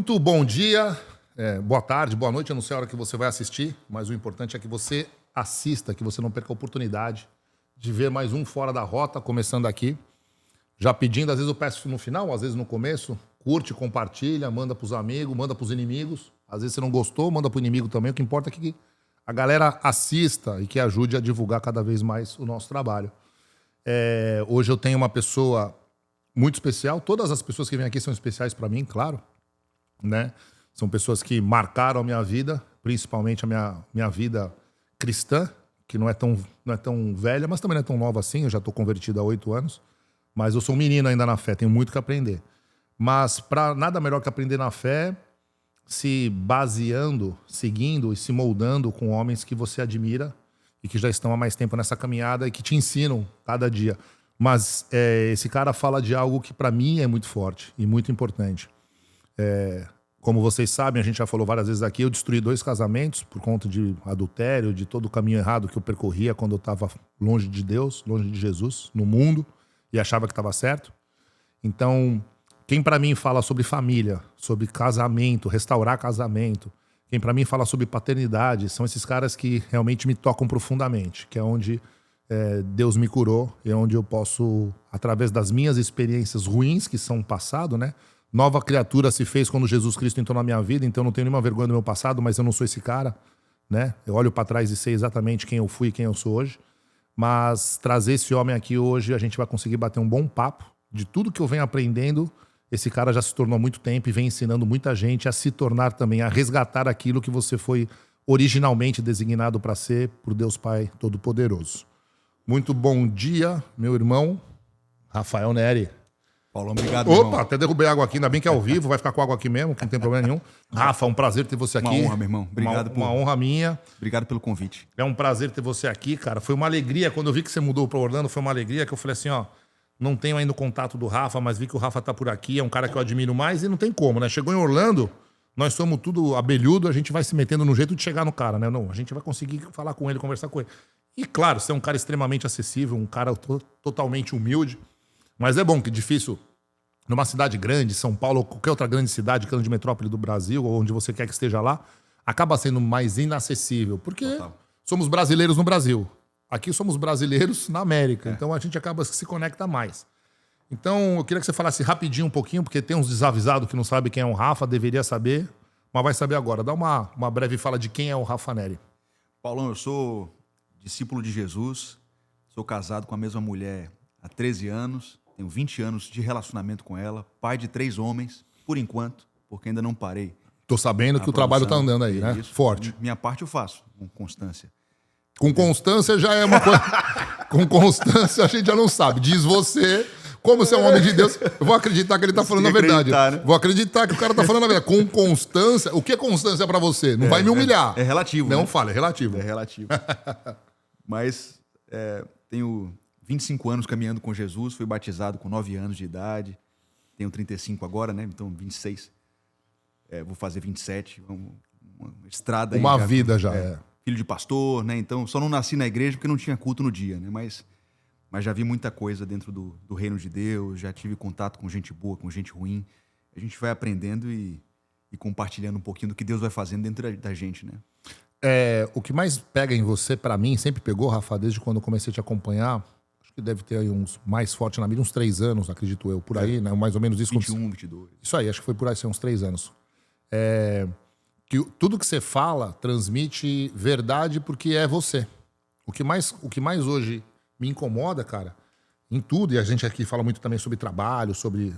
Muito bom dia, boa tarde, boa noite. Eu não sei a hora que você vai assistir, mas o importante é que você assista, que você não perca a oportunidade de ver mais um Fora da Rota, começando aqui. Já pedindo, às vezes eu peço no final, às vezes no começo. Curte, compartilha, manda pros amigos, manda pros inimigos. Às vezes você não gostou, manda pro inimigo também. O que importa é que a galera assista e que ajude a divulgar cada vez mais o nosso trabalho. Hoje eu tenho uma pessoa muito especial. Todas as pessoas que vêm aqui são especiais para mim, claro, né? São pessoas que marcaram a minha vida, principalmente a minha vida cristã, que não é tão velha, mas também não é tão nova assim. Eu já estou convertido há 8 anos, mas eu sou um menino ainda na fé, tenho muito que aprender. Mas para nada melhor que aprender na fé, se baseando, seguindo e se moldando com homens que você admira e que já estão há mais tempo nessa caminhada e que te ensinam cada dia. Mas esse cara fala de algo que para mim é muito forte e muito importante. Como vocês sabem, a gente já falou várias vezes aqui, eu destruí 2 casamentos por conta de adultério, de todo o caminho errado que eu percorria quando eu estava longe de Deus, longe de Jesus, no mundo, e achava que estava certo. Então, quem para mim fala sobre família, sobre casamento, restaurar casamento, quem para mim fala sobre paternidade, são esses caras que realmente me tocam profundamente, que é onde Deus me curou, e é onde eu posso, através das minhas experiências ruins, que são passado, né? Nova criatura se fez quando Jesus Cristo entrou na minha vida, então eu não tenho nenhuma vergonha do meu passado, mas eu não sou esse cara, né? Eu olho para trás e sei exatamente quem eu fui e quem eu sou hoje. Mas trazer esse homem aqui hoje, a gente vai conseguir bater um bom papo de tudo que eu venho aprendendo. Esse cara já se tornou há muito tempo e vem ensinando muita gente a se tornar também, a resgatar aquilo que você foi originalmente designado para ser por Deus Pai Todo-Poderoso. Muito bom dia, meu irmão Rafael Neri. Paulão, obrigado, Opa, irmão. até derrubei água aqui, ainda bem que é ao vivo, vai ficar com água aqui mesmo, que não tem problema nenhum. Rafa, um prazer ter você aqui. Uma honra, meu irmão. Obrigado uma honra minha. Obrigado pelo convite. É um prazer ter você aqui, cara. Foi uma alegria, quando eu vi que você mudou para Orlando, foi uma alegria que eu falei assim, ó, não tenho ainda o contato do Rafa, mas vi que o Rafa tá por aqui, é um cara que eu admiro mais e não tem como, né? Chegou em Orlando, nós somos tudo abelhudo, a gente vai se metendo no jeito de chegar no cara, né? Não, a gente vai conseguir falar com ele, conversar com ele. E claro, você é um cara extremamente acessível, um cara totalmente humilde, mas é bom que difícil numa cidade grande, São Paulo ou qualquer outra grande cidade, grande metrópole do Brasil, ou onde você quer que esteja lá, acaba sendo mais inacessível, porque somos brasileiros no Brasil. Aqui somos brasileiros na América, então a gente acaba se conecta mais. Então eu queria que você falasse rapidinho um pouquinho, porque tem uns desavisados que não sabem quem é o Rafa, deveria saber, mas vai saber agora. Dá uma breve fala de quem é o Rafa Neri. Paulão, eu sou discípulo de Jesus, sou casado com a mesma mulher há 13 anos, tenho 20 anos de relacionamento com ela, pai de 3 homens, por enquanto, porque ainda não parei. Tô sabendo que o trabalho tá andando aí, né? Isso. Forte. Minha parte eu faço, com constância. Com constância já é uma coisa... Com constância a gente já não sabe. Diz você, como você é um homem de Deus, eu vou acreditar que ele tá falando a verdade. Né? Vou acreditar que o cara tá falando a verdade. Com constância... O que é constância pra você? Não vai me humilhar. É relativo. Não né? fala, é relativo. É relativo. Mas tenho 25 anos caminhando com Jesus, fui batizado com 9 anos de idade, tenho 35 agora, né? Então 26, vou fazer 27, uma estrada aí. Uma vida já, Filho de pastor, né? Então só não nasci na igreja porque não tinha culto no dia, né? Mas já vi muita coisa dentro do reino de Deus, já tive contato com gente boa, com gente ruim. A gente vai aprendendo e compartilhando um pouquinho do que Deus vai fazendo dentro da gente, né? O que mais pega em você, pra mim, sempre pegou, Rafa, desde quando eu comecei a te acompanhar, que deve ter aí uns mais fortes na mídia, uns 3 anos, acredito eu, por aí, né? Mais ou menos isso. 21, 22. Isso aí, acho que foi por aí, uns 3 anos. Que tudo que você fala transmite verdade porque é você. O que mais hoje me incomoda, cara, em tudo, e a gente aqui fala muito também sobre trabalho, sobre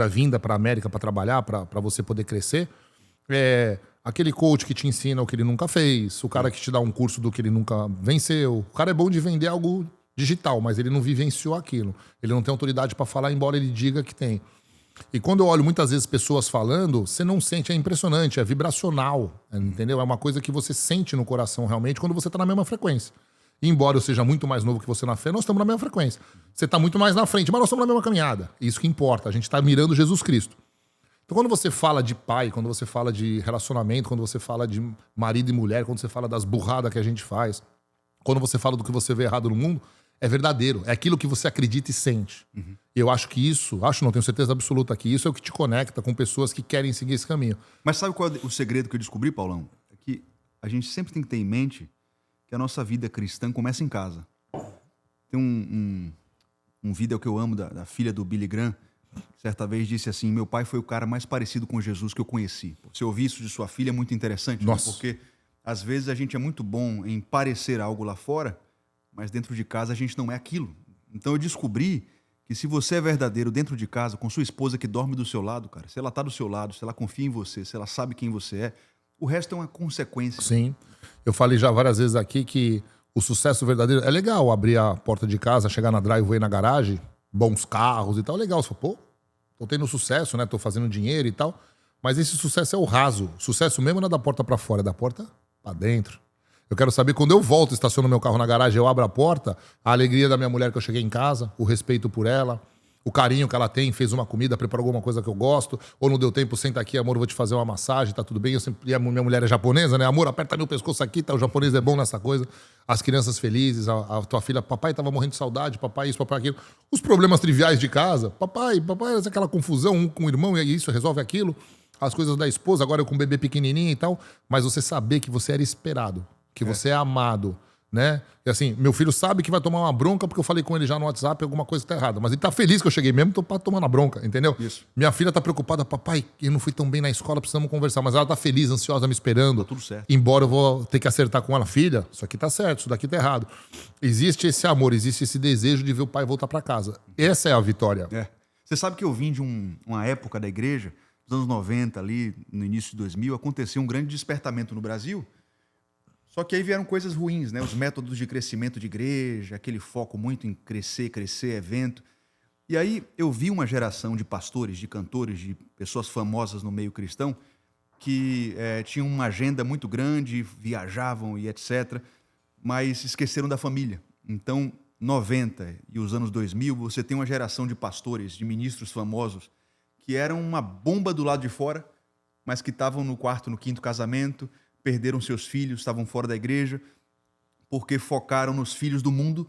a vinda para a América para trabalhar, para você poder crescer, aquele coach que te ensina o que ele nunca fez, o cara que te dá um curso do que ele nunca venceu. O cara é bom de vender algo digital, mas ele não vivenciou aquilo. Ele não tem autoridade para falar, embora ele diga que tem. E quando eu olho muitas vezes pessoas falando, você não sente, é impressionante, é vibracional, entendeu? É uma coisa que você sente no coração realmente quando você tá na mesma frequência. E embora eu seja muito mais novo que você na fé, nós estamos na mesma frequência. Você tá muito mais na frente, mas nós estamos na mesma caminhada. Isso que importa, a gente tá mirando Jesus Cristo. Então quando você fala de pai, quando você fala de relacionamento, quando você fala de marido e mulher, quando você fala das burradas que a gente faz, quando você fala do que você vê errado no mundo, É verdadeiro. É aquilo que você acredita e sente. Eu acho que isso, não tenho certeza absoluta que isso é o que te conecta com pessoas que querem seguir esse caminho. Mas sabe qual é o segredo que eu descobri, Paulão? É que a gente sempre tem que ter em mente que a nossa vida cristã começa em casa. Tem um vídeo que eu amo da filha do Billy Graham, que certa vez disse assim: meu pai foi o cara mais parecido com Jesus que eu conheci. Você ouvir isso de sua filha é muito interessante, né? Porque às vezes a gente é muito bom em parecer algo lá fora, mas dentro de casa a gente não é aquilo. Então eu descobri que se você é verdadeiro dentro de casa, com sua esposa que dorme do seu lado, cara, se ela tá do seu lado, se ela confia em você, se ela sabe quem você é, o resto é uma consequência. Sim. Eu falei já várias vezes aqui que o sucesso verdadeiro é legal abrir a porta de casa, chegar na driveway, na garagem, bons carros e tal, é legal. Você fala, pô, tô tendo sucesso, né? Tô fazendo dinheiro e tal. Mas esse sucesso é o raso. O sucesso mesmo não é da porta pra fora, é da porta pra dentro. Eu quero saber, quando eu volto, estaciono meu carro na garagem, eu abro a porta, a alegria da minha mulher que eu cheguei em casa, o respeito por ela, o carinho que ela tem, fez uma comida, preparou alguma coisa que eu gosto, ou não deu tempo, senta aqui, amor, eu vou te fazer uma massagem, tá tudo bem? E a minha mulher é japonesa, né? Amor, aperta meu pescoço aqui, tá? O japonês é bom nessa coisa. As crianças felizes, a tua filha, papai tava morrendo de saudade, papai isso, papai aquilo. Os problemas triviais de casa, papai, aquela confusão, um com o irmão, e isso, resolve aquilo. As coisas da esposa, agora eu com o bebê pequenininho e tal. Mas você saber que você era esperado, que você é amado, né? E assim, meu filho sabe que vai tomar uma bronca porque eu falei com ele já no WhatsApp alguma coisa que tá errada. Mas ele tá feliz que eu cheguei mesmo, tô tomando a bronca, entendeu? Isso. Minha filha tá preocupada, papai, eu não fui tão bem na escola, precisamos conversar. Mas ela tá feliz, ansiosa, me esperando. Tá tudo certo. Embora eu vou ter que acertar com ela, filha, isso aqui tá certo, isso daqui tá errado. Existe esse amor, existe esse desejo de ver o pai voltar pra casa. Essa é a vitória. É. Você sabe que eu vim de uma época da igreja, nos anos 90 ali, no início de 2000, aconteceu um grande despertamento no Brasil. Só que aí vieram coisas ruins, né? Os métodos de crescimento de igreja, aquele foco muito em crescer, evento. E aí eu vi uma geração de pastores, de cantores, de pessoas famosas no meio cristão que tinham uma agenda muito grande, viajavam e etc., mas esqueceram da família. Então, 90 e os anos 2000, você tem uma geração de pastores, de ministros famosos que eram uma bomba do lado de fora, mas que estavam no quarto, no quinto casamento, perderam seus filhos, estavam fora da igreja, porque focaram nos filhos do mundo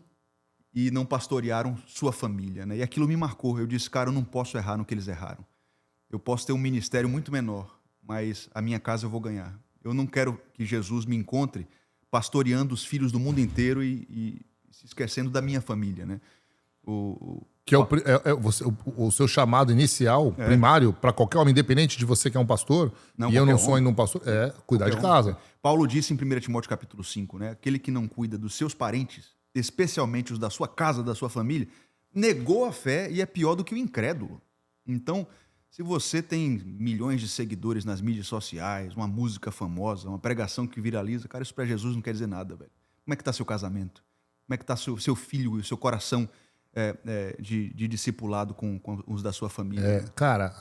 e não pastorearam sua família, né? E aquilo me marcou. Eu disse, cara, eu não posso errar no que eles erraram. Eu posso ter um ministério muito menor, mas a minha casa eu vou ganhar. Eu não quero que Jesus me encontre pastoreando os filhos do mundo inteiro e se esquecendo da minha família, né? Que é o seu chamado inicial, primário, para qualquer homem, independente de você que é um pastor, e eu não sou ainda um pastor, é cuidar de casa. Paulo disse em 1 Timóteo capítulo 5, né? Aquele que não cuida dos seus parentes, especialmente os da sua casa, da sua família, negou a fé e é pior do que o incrédulo. Então, se você tem milhões de seguidores nas mídias sociais, uma música famosa, uma pregação que viraliza, cara, isso para Jesus não quer dizer nada, velho. Como é que está seu casamento? Como é que está seu filho e seu coração de discipulado com os da sua família? Cara,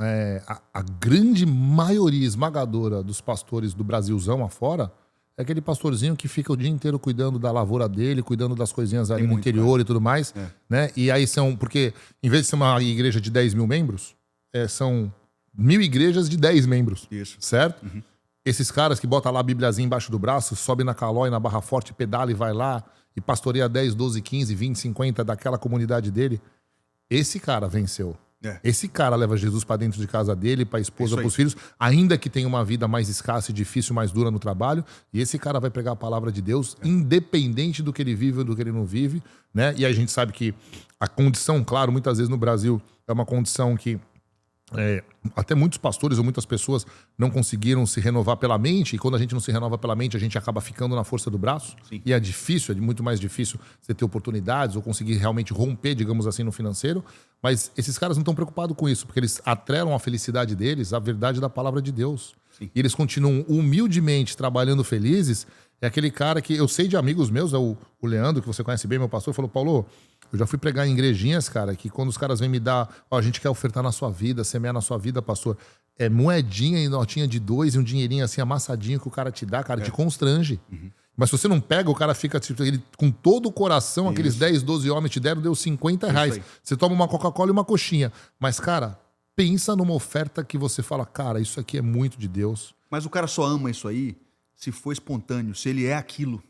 a grande maioria esmagadora dos pastores do Brasilzão afora é aquele pastorzinho que fica o dia inteiro cuidando da lavoura dele, cuidando das coisinhas ali no interior e tudo mais, né? E aí porque em vez de ser uma igreja de 10 mil membros, são 1000 igrejas de 10 membros. Isso. Certo? Uhum. Esses caras que botam lá a bibliazinha embaixo do braço, sobe na Calói, na Barra Forte, pedala e vai lá e pastoreia 10, 12, 15, 20, 50 daquela comunidade dele, esse cara venceu. Esse cara leva Jesus para dentro de casa dele, para a esposa, para os filhos, ainda que tenha uma vida mais escassa e difícil, mais dura no trabalho, e esse cara vai pregar a palavra de Deus, independente do que ele vive ou do que ele não vive, né? E a gente sabe que a condição, claro, muitas vezes no Brasil é uma condição que até muitos pastores ou muitas pessoas não conseguiram se renovar pela mente, e quando a gente não se renova pela mente, a gente acaba ficando na força do braço. Sim. E é difícil, é muito mais difícil você ter oportunidades ou conseguir realmente romper, digamos assim, no financeiro. Mas esses caras não estão preocupados com isso, porque eles atrelam a felicidade deles à verdade da palavra de Deus. Sim. E eles continuam humildemente trabalhando felizes. É aquele cara que eu sei de amigos meus, é o Leandro, que você conhece bem, meu pastor, falou: Paulo, eu já fui pregar em igrejinhas, cara, que quando os caras vêm me dar, a gente quer ofertar na sua vida, semear na sua vida, pastor, moedinha e notinha de 2 e um dinheirinho assim amassadinho que o cara te dá, cara, te constrange. Uhum. Mas se você não pega, o cara fica ele, com todo o coração, isso. Aqueles 10, 12 homens te deram, deu 50 reais. Você toma uma Coca-Cola e uma coxinha. Mas, cara, pensa numa oferta que você fala, cara, isso aqui é muito de Deus. Mas o cara só ama isso aí se for espontâneo, se ele é aquilo.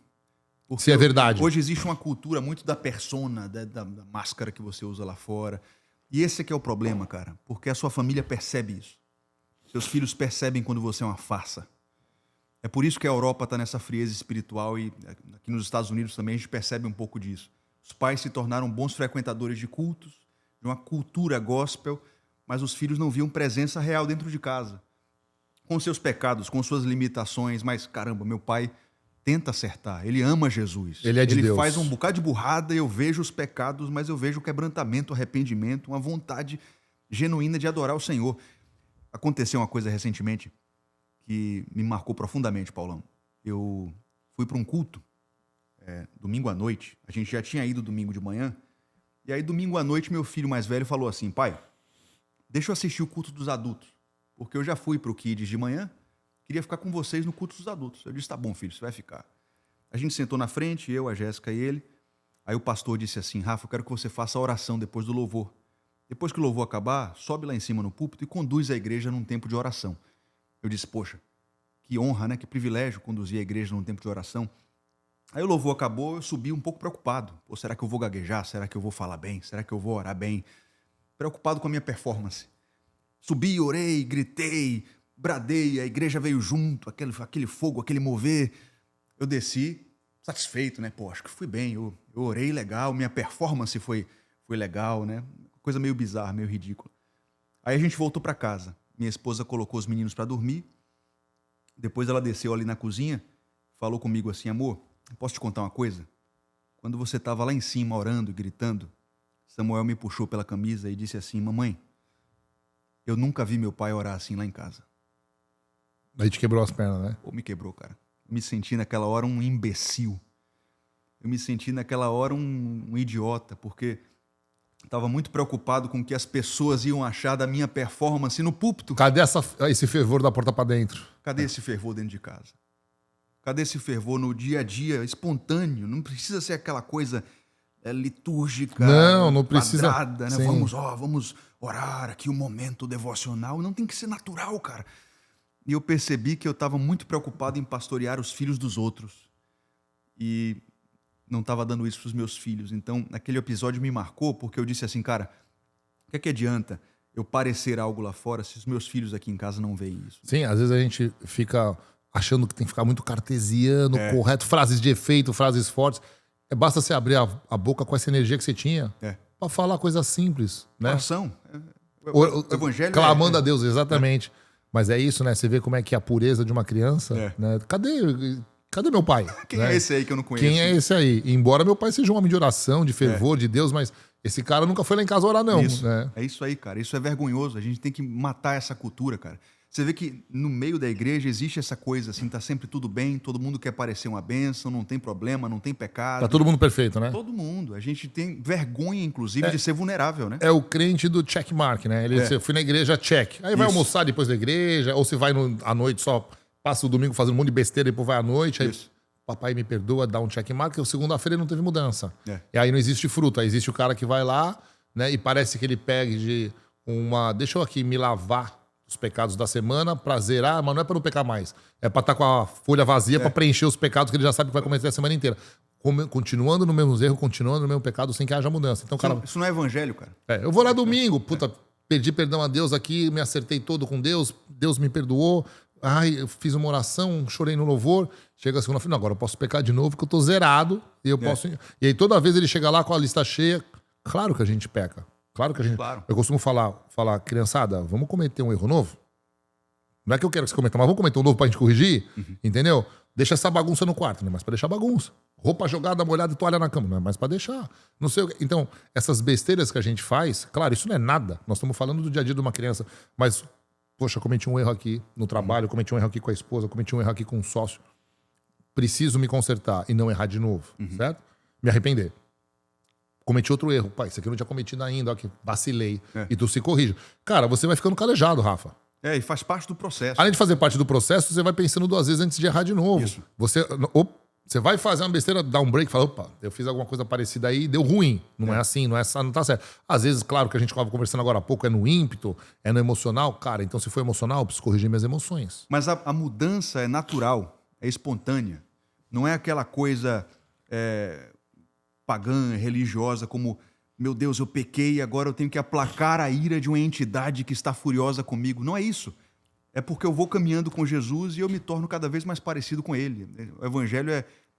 Porque Se é verdade. Hoje existe uma cultura muito da persona, da máscara que você usa lá fora. E esse é que é o problema, cara. Porque a sua família percebe isso. Seus filhos percebem quando você é uma farsa. É por isso que a Europa está nessa frieza espiritual e aqui nos Estados Unidos também a gente percebe um pouco disso. Os pais se tornaram bons frequentadores de cultos, de uma cultura gospel, mas os filhos não viam presença real dentro de casa. Com seus pecados, com suas limitações, mas caramba, meu pai tenta acertar, ele ama Jesus. Ele é de Deus. Ele faz um bocado de burrada, eu vejo os pecados, mas eu vejo o quebrantamento, o arrependimento, uma vontade genuína de adorar o Senhor. Aconteceu uma coisa recentemente que me marcou profundamente, Paulão. Eu fui para um culto, domingo à noite. A gente já tinha ido domingo de manhã. E aí, domingo à noite, meu filho mais velho falou assim: pai, deixa eu assistir o culto dos adultos. Porque eu já fui para o Kids de manhã, queria ficar com vocês no culto dos adultos. Eu disse: tá bom, filho, você vai ficar. A gente sentou na frente, eu, a Jéssica e ele. Aí o pastor disse assim: Rafa, eu quero que você faça a oração depois do louvor. Depois que o louvor acabar, sobe lá em cima no púlpito e conduz a igreja num tempo de oração. Eu disse: poxa, que honra, né? Que privilégio conduzir a igreja num tempo de oração. Aí o louvor acabou, eu subi um pouco preocupado. Pô, será que eu vou gaguejar? Será que eu vou falar bem? Será que eu vou orar bem? Preocupado com a minha performance. Subi, orei, gritei, bradei, a igreja veio junto, aquele fogo, aquele mover. Eu desci, satisfeito, né? Pô, acho que fui bem, eu orei legal, minha performance foi legal, né? Coisa meio bizarra, meio ridícula. Aí a gente voltou para casa. Minha esposa colocou os meninos para dormir. Depois ela desceu ali na cozinha, falou comigo assim: amor, posso te contar uma coisa? Quando você estava lá em cima orando e gritando, Samuel me puxou pela camisa e disse assim: mamãe, eu nunca vi meu pai orar assim lá em casa. Aí te quebrou as pernas, né? Pô, me quebrou, cara. Eu me senti naquela hora um imbecil. Eu me senti naquela hora um idiota, porque estava muito preocupado com o que as pessoas iam achar da minha performance no púlpito. Cadê esse fervor da porta pra dentro? Cadê esse fervor dentro de casa? Cadê esse fervor no dia a dia, espontâneo? Não precisa ser aquela coisa litúrgica, não precisa. Quadrada, né? Vamos orar aqui, um momento devocional. Não tem que ser natural, cara. E eu percebi que eu estava muito preocupado em pastorear os filhos dos outros. E não estava dando isso para os meus filhos. Então, aquele episódio me marcou porque eu disse assim, cara, o que adianta eu parecer algo lá fora se os meus filhos aqui em casa não veem isso? Sim, às vezes a gente fica achando que tem que ficar muito cartesiano, correto, frases de efeito, frases fortes. Basta você abrir a boca com essa energia que você tinha para falar coisas simples, né? Oração. O evangelho clamando a Deus, exatamente. Mas é isso, né? Você vê como é que é a pureza de uma criança, né? Cadê meu pai? Quem é esse aí que eu não conheço? Quem é esse aí? Embora meu pai seja um homem de oração, de fervor, de Deus, mas esse cara nunca foi lá em casa orar, não. Isso. Né? É isso aí, cara. Isso é vergonhoso. A gente tem que matar essa cultura, cara. Você vê que no meio da igreja existe essa coisa assim, tá sempre tudo bem, todo mundo quer parecer uma bênção, não tem problema, não tem pecado. Tá todo mundo perfeito, né? Todo mundo. A gente tem vergonha, inclusive, de ser vulnerável, né? É o crente do checkmark, né? Ele diz, eu fui na igreja, check. Aí vai almoçar depois da igreja, ou se vai à noite só, passa o domingo fazendo um monte de besteira e depois vai à noite, aí papai me perdoa, dá um checkmark, e segunda-feira não teve mudança. E aí não existe fruto, aí existe o cara que vai lá, né? E parece que ele pega de deixa eu aqui me lavar os pecados da semana pra zerar, mas não é pra não pecar mais. É pra estar com a folha vazia pra preencher os pecados que ele já sabe que vai cometer a semana inteira. Continuando no mesmo erro, continuando no mesmo pecado, sem que haja mudança. Então, cara, isso não é evangelho, cara. Eu vou lá domingo, pedi perdão a Deus aqui, me acertei todo com Deus, Deus me perdoou. Ai, eu fiz uma oração, chorei no louvor. Chega a segunda-feira, agora eu posso pecar de novo, porque eu tô zerado. E eu posso. E aí toda vez ele chega lá com a lista cheia. Claro que a gente peca. Claro que a gente. Claro. Eu costumo falar, criançada, vamos cometer um erro novo? Não é que eu quero que você cometa, mas vamos cometer um novo pra gente corrigir? Entendeu? Deixa essa bagunça no quarto, não é mais pra deixar bagunça. Roupa jogada, molhada e toalha na cama, não é mais pra deixar. Não sei o que. Então, essas besteiras que a gente faz, claro, isso não é nada. Nós estamos falando do dia a dia de uma criança, mas, poxa, cometi um erro aqui no trabalho, cometi um erro aqui com a esposa, cometi um erro aqui com um sócio. Preciso me consertar e não errar de novo, certo? Me arrepender. Cometi outro erro. Pai, isso aqui eu não tinha cometido ainda, ó, que vacilei. E tu se corrige. Cara, você vai ficando calejado, Rafa. E faz parte do processo. Além de fazer parte do processo, você vai pensando 2 vezes antes de errar de novo. Isso. Você vai fazer uma besteira, dar um break e falar, opa, eu fiz alguma coisa parecida aí, deu ruim. Não é assim, não tá certo. Às vezes, claro, que a gente estava conversando agora há pouco, é no ímpeto, é no emocional. Cara, então se for emocional, eu preciso corrigir minhas emoções. Mas a mudança é natural, é espontânea. Não é aquela coisa pagã, religiosa, como, meu Deus, eu pequei e agora eu tenho que aplacar a ira de uma entidade que está furiosa comigo. Não é isso. É porque eu vou caminhando com Jesus e eu me torno cada vez mais parecido com ele. O evangelho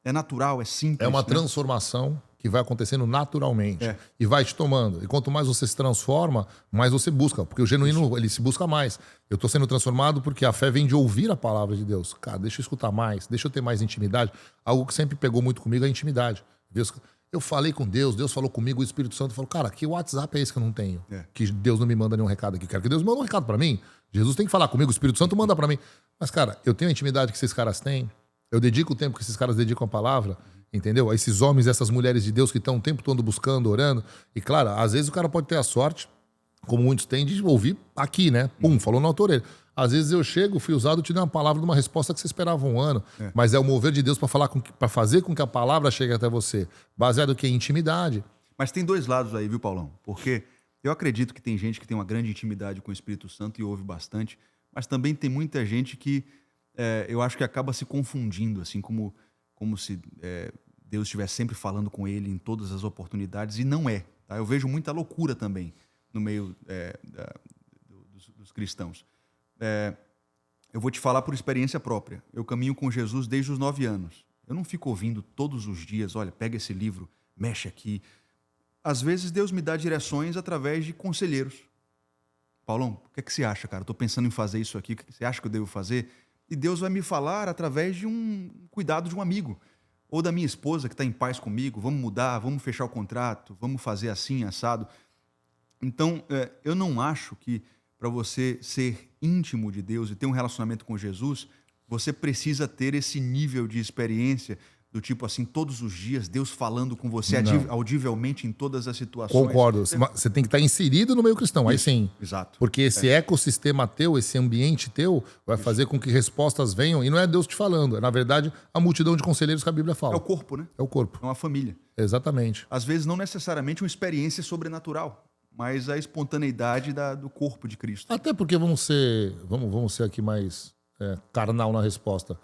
é natural, é simples. É uma né? transformação que vai acontecendo naturalmente e vai te tomando. E quanto mais você se transforma, mais você busca. Porque o genuíno, ele se busca mais. Eu estou sendo transformado porque a fé vem de ouvir a palavra de Deus. Cara, deixa eu escutar mais, deixa eu ter mais intimidade. Algo que sempre pegou muito comigo é a intimidade. Eu falei com Deus, Deus falou comigo, o Espírito Santo falou, cara, que WhatsApp é esse que eu não tenho? Que Deus não me manda nenhum recado aqui. Eu quero que Deus mande um recado para mim. Jesus tem que falar comigo, o Espírito Santo manda para mim. Mas, cara, eu tenho a intimidade que esses caras têm. Eu dedico o tempo que esses caras dedicam à palavra, entendeu? A esses homens, essas mulheres de Deus que estão o tempo todo buscando, orando. E, claro, às vezes o cara pode ter a sorte, como muitos têm, de ouvir aqui, né? Pum, falou na orelha. Às vezes eu chego, fui usado, te dei uma palavra de uma resposta que você esperava um ano. Mas é o mover de Deus para fazer com que a palavra chegue até você. Baseado em intimidade. Mas tem dois lados aí, viu, Paulão? Porque eu acredito que tem gente que tem uma grande intimidade com o Espírito Santo e ouve bastante, mas também tem muita gente que eu acho que acaba se confundindo, assim, como se Deus estivesse sempre falando com ele em todas as oportunidades, e não é. Tá? Eu vejo muita loucura também no meio dos cristãos. Eu vou te falar por experiência própria. Eu caminho com Jesus desde os 9 anos. Eu não fico ouvindo todos os dias, olha, pega esse livro, mexe aqui. Às vezes Deus me dá direções através de conselheiros. Paulão, o que é que você acha, cara? Estou pensando em fazer isso aqui, o que você acha que eu devo fazer? E Deus vai me falar através de um cuidado de um amigo. Ou da minha esposa que está em paz comigo, vamos mudar, vamos fechar o contrato, vamos fazer assim, assado. Então, eu não acho que para você ser íntimo de Deus e ter um relacionamento com Jesus, você precisa ter esse nível de experiência do tipo assim, todos os dias, Deus falando com você audivelmente em todas as situações. Concordo. Você tem que estar inserido no meio cristão, aí sim. Exato. Porque esse ecossistema teu, esse ambiente teu, vai fazer com que respostas venham. E não é Deus te falando, é, na verdade, a multidão de conselheiros que a Bíblia fala. É o corpo, né? É o corpo. É uma família. Exatamente. Às vezes, não necessariamente uma experiência sobrenatural, mas a espontaneidade do corpo de Cristo. Até porque vamos ser aqui mais carnal na resposta.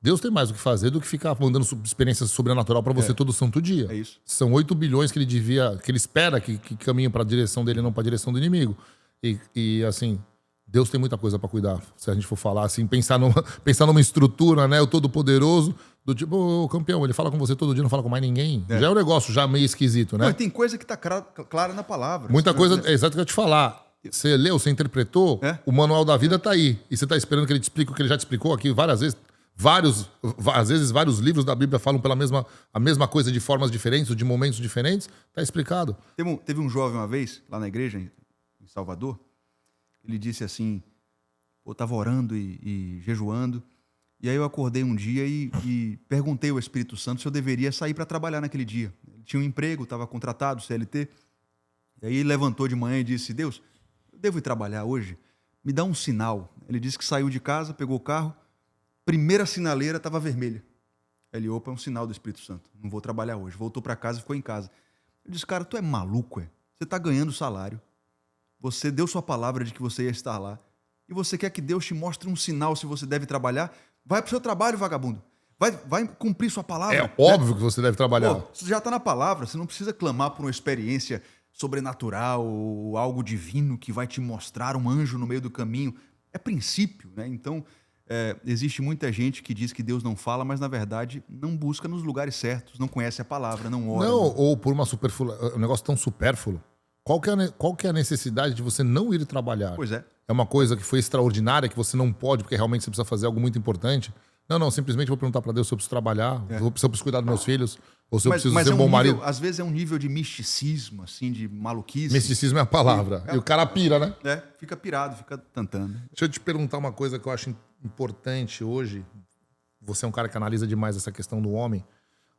Deus tem mais o que fazer do que ficar mandando experiências sobrenatural para você todo santo dia. É isso. São 8 bilhões que ele espera que caminhem para a direção dele, não para a direção do inimigo. E assim, Deus tem muita coisa para cuidar. Se a gente for falar assim, pensar numa estrutura, né, o todo-poderoso, do tipo, ô campeão, ele fala com você todo dia, não fala com mais ninguém. Já é um negócio já meio esquisito, né? Não, tem coisa que tá clara na palavra. Muita coisa, é exato o que eu ia te falar. Você leu, você interpretou, o manual da vida tá aí. E você tá esperando que ele te explique o que ele já te explicou aqui várias vezes. Às vezes vários livros da Bíblia falam a mesma coisa de formas diferentes, ou de momentos diferentes. Tá explicado. Teve um jovem uma vez, lá na igreja, em Salvador, ele disse assim, eu estava orando e jejuando, e aí eu acordei um dia e perguntei ao Espírito Santo se eu deveria sair para trabalhar naquele dia. Ele tinha um emprego, estava contratado, CLT, e aí ele levantou de manhã e disse, Deus, eu devo ir trabalhar hoje? Me dá um sinal. Ele disse que saiu de casa, pegou o carro, primeira sinaleira estava vermelha. Ele, opa, é um sinal do Espírito Santo. Não vou trabalhar hoje. Voltou para casa e ficou em casa. Eu disse, cara, tu é maluco, é? Você está ganhando salário. Você deu sua palavra de que você ia estar lá. E você quer que Deus te mostre um sinal se você deve trabalhar? Vai para o seu trabalho, vagabundo. Vai cumprir sua palavra. É óbvio que você deve trabalhar. Pô, você já está na palavra. Você não precisa clamar por uma experiência sobrenatural ou algo divino que vai te mostrar um anjo no meio do caminho. É princípio, né? Então... existe muita gente que diz que Deus não fala, mas na verdade não busca nos lugares certos, não conhece a palavra, não ora. Não, ou por um negócio tão supérfluo. Qual que é a necessidade de você não ir trabalhar? Pois é. É uma coisa que foi extraordinária, que você não pode, porque realmente você precisa fazer algo muito importante. Não, simplesmente vou perguntar para Deus se eu preciso trabalhar, se eu preciso cuidar dos meus filhos, ou se eu preciso ser um bom marido. Às vezes é um nível de misticismo, assim, de maluquice. Misticismo é a palavra. E o cara pira, né? Fica pirado, fica tantando. Deixa eu te perguntar uma coisa que eu acho importante hoje. Você é um cara que analisa demais essa questão do homem.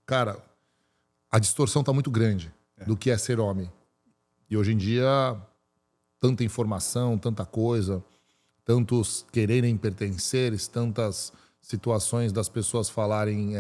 Cara, a distorção tá muito grande do que é ser homem. E hoje em dia, tanta informação, tanta coisa, tantos quererem pertencer, tantas situações das pessoas falarem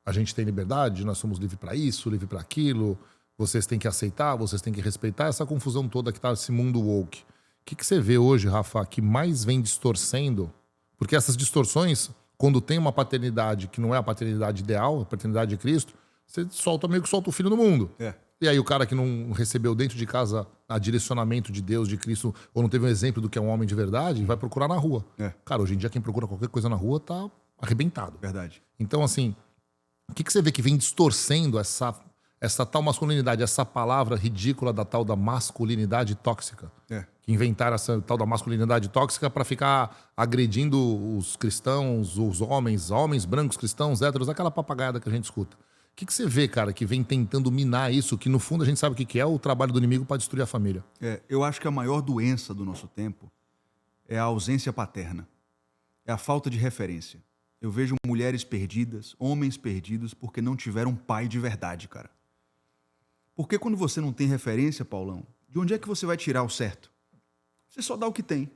a gente tem liberdade, nós somos livres para isso, livre para aquilo, vocês têm que aceitar, vocês têm que respeitar, essa confusão toda que tá nesse mundo woke. O que você vê hoje, Rafa, que mais vem distorcendo? Porque essas distorções, quando tem uma paternidade que não é a paternidade ideal, a paternidade de Cristo, você solta meio que solta o filho no mundo. É. E aí o cara que não recebeu dentro de casa a direcionamento de Deus, de Cristo, ou não teve um exemplo do que é um homem de verdade, vai procurar na rua. É. Cara, hoje em dia quem procura qualquer coisa na rua tá arrebentado. Verdade. Então, assim, o que você vê que vem distorcendo essa tal masculinidade, essa palavra ridícula da tal da masculinidade tóxica? É. Que inventaram essa tal da masculinidade tóxica para ficar agredindo os cristãos, os homens brancos, cristãos, héteros, aquela papagaiada que a gente escuta. O que você vê, cara, que vem tentando minar isso, que no fundo a gente sabe o que é o trabalho do inimigo para destruir a família? Eu acho que a maior doença do nosso tempo é a ausência paterna. É a falta de referência. Eu vejo mulheres perdidas, homens perdidos, porque não tiveram um pai de verdade, cara. Porque quando você não tem referência, Paulão, de onde é que você vai tirar o certo? Você só dá o que tem.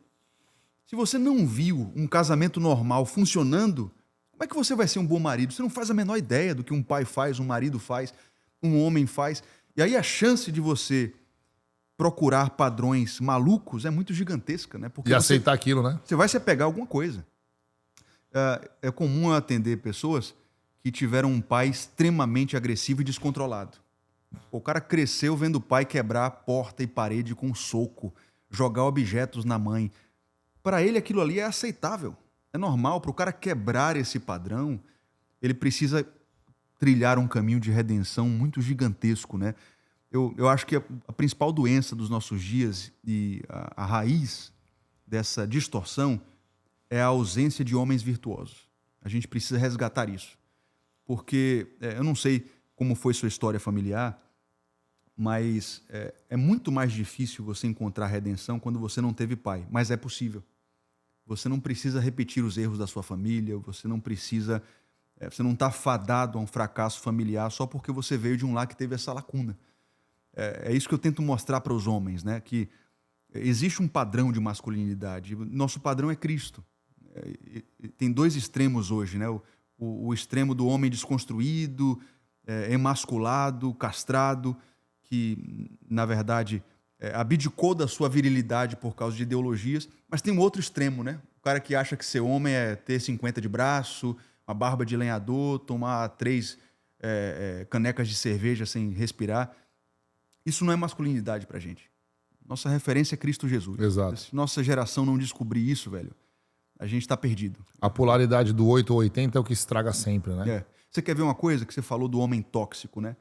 Se você não viu um casamento normal funcionando, como é que você vai ser um bom marido? Você não faz a menor ideia do que um pai faz, um marido faz, um homem faz. E aí a chance de você procurar padrões malucos é muito gigantesca, né? Porque E aceitar aquilo, né? você vai se apegar a alguma coisa. É comum eu atender pessoas que tiveram um pai extremamente agressivo e descontrolado. O cara cresceu vendo o pai quebrar porta e parede com um soco, jogar objetos na mãe. Para ele aquilo ali é aceitável. É normal. Para o cara quebrar esse padrão, ele precisa trilhar um caminho de redenção muito gigantesco, né? Eu acho que a principal doença dos nossos dias e a raiz dessa distorção é a ausência de homens virtuosos. A gente precisa resgatar isso. Porque eu não sei como foi sua história familiar, mas é muito mais difícil você encontrar redenção quando você não teve pai. Mas é possível. Você não precisa repetir os erros da sua família, você não precisa... você não está fadado a um fracasso familiar só porque você veio de um lar que teve essa lacuna. É isso que eu tento mostrar para os homens, né? Que existe um padrão de masculinidade. Nosso padrão é Cristo. Tem dois extremos hoje, né? O extremo do homem desconstruído, emasculado, castrado, que, na verdade, abdicou da sua virilidade por causa de ideologias. Mas tem um outro extremo, né? O cara que acha que ser homem é ter 50 de braço, uma barba de lenhador, tomar 3 canecas de cerveja sem respirar. Isso não é masculinidade pra gente. Nossa referência é Cristo Jesus. Exato. Se nossa geração não descobrir isso, velho, a gente tá perdido. A polaridade do 8 ou 80 é o que estraga sempre, né? Você quer ver uma coisa que você falou do homem tóxico, né?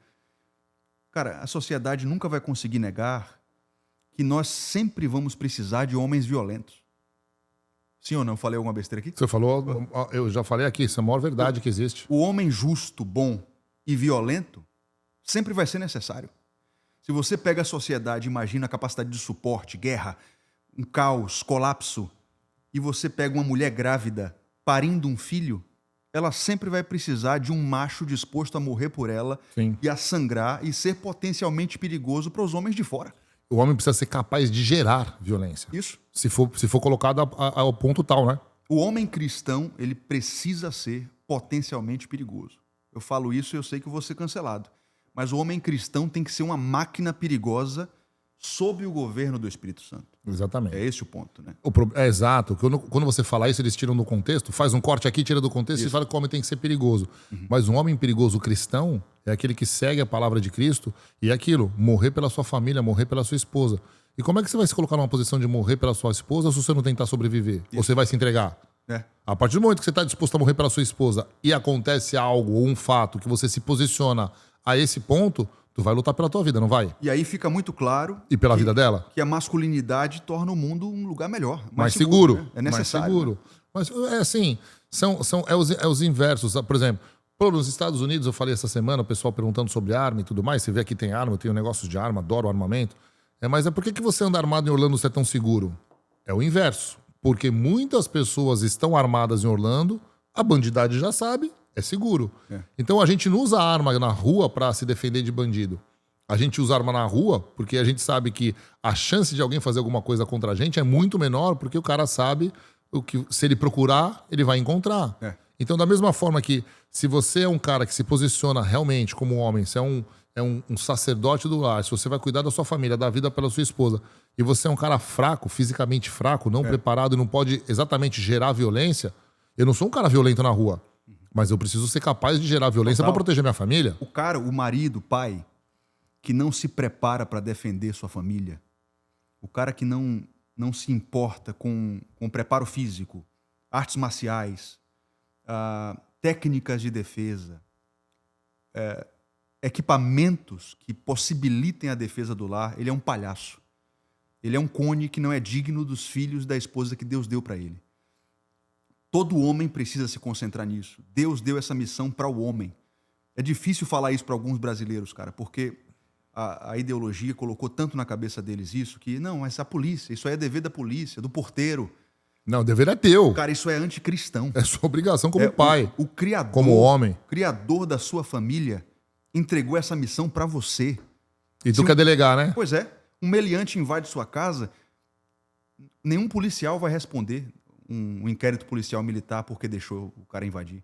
Cara, a sociedade nunca vai conseguir negar que nós sempre vamos precisar de homens violentos. Sim ou não? Falei alguma besteira aqui? Você falou, eu já falei aqui, isso é a maior verdade que existe. O homem justo, bom e violento sempre vai ser necessário. Se você pega a sociedade, imagina a capacidade de suporte, guerra, um caos, colapso, e você pega uma mulher grávida parindo um filho, ela sempre vai precisar de um macho disposto a morrer por ela. Sim. E a sangrar e ser potencialmente perigoso para os homens de fora. O homem precisa ser capaz de gerar violência. Isso. Se for colocado ao ponto tal, né? O homem cristão, ele precisa ser potencialmente perigoso. Eu falo isso e eu sei que eu vou ser cancelado. Mas o homem cristão tem que ser uma máquina perigosa sob o governo do Espírito Santo. Exatamente. É esse o ponto, né? É exato. Quando você fala isso, eles tiram do contexto, faz um corte aqui, tira do contexto e fala que o homem tem que ser perigoso. Uhum. Mas um homem perigoso cristão é aquele que segue a palavra de Cristo e é aquilo, morrer pela sua família, morrer pela sua esposa. E como é que você vai se colocar numa posição de morrer pela sua esposa se você não tentar sobreviver? Ou você vai se entregar? A partir do momento que você está disposto a morrer pela sua esposa e acontece algo ou um fato que você se posiciona a esse ponto, tu vai lutar pela tua vida, não vai? E aí fica muito claro... E pela vida dela? Que a masculinidade torna o mundo um lugar melhor. Mais seguro. Né? É necessário. Mais seguro. Né? Mas é assim, é os inversos. Por exemplo, nos Estados Unidos, eu falei essa semana, o pessoal perguntando sobre arma e tudo mais. Você vê aqui tem arma, eu tenho negócios de arma, adoro armamento. Mas por que você anda armado em Orlando se é tão seguro? É o inverso. Porque muitas pessoas estão armadas em Orlando, a bandidagem já sabe, é seguro. Então a gente não usa arma na rua para se defender de bandido. A gente usa arma na rua porque a gente sabe que a chance de alguém fazer alguma coisa contra a gente é muito menor, porque o cara sabe que se ele procurar, ele vai encontrar. Então, da mesma forma que se você é um cara que se posiciona realmente como um homem, se é um sacerdote do lar, se você vai cuidar da sua família, da vida pela sua esposa, e você é um cara fraco, fisicamente fraco, não preparado e não pode exatamente gerar violência, eu não sou um cara violento na rua. Mas eu preciso ser capaz de gerar violência para proteger minha família. O cara, o marido, o pai, que não se prepara para defender sua família, o cara que não se importa com preparo físico, artes marciais, técnicas de defesa, equipamentos que possibilitem a defesa do lar, ele é um palhaço. Ele é um cone que não é digno dos filhos da esposa que Deus deu para ele. Todo homem precisa se concentrar nisso. Deus deu essa missão para o homem. É difícil falar isso para alguns brasileiros, cara, porque a ideologia colocou tanto na cabeça deles isso que, não, mas a polícia, isso aí é dever da polícia, do porteiro. Não, o dever é teu. Cara, isso é anticristão. É sua obrigação como pai. O criador, como homem. O criador da sua família entregou essa missão para você. E tu quer delegar, né? Pois é. Um meliante invade sua casa, nenhum policial vai responder um inquérito policial militar porque deixou o cara invadir.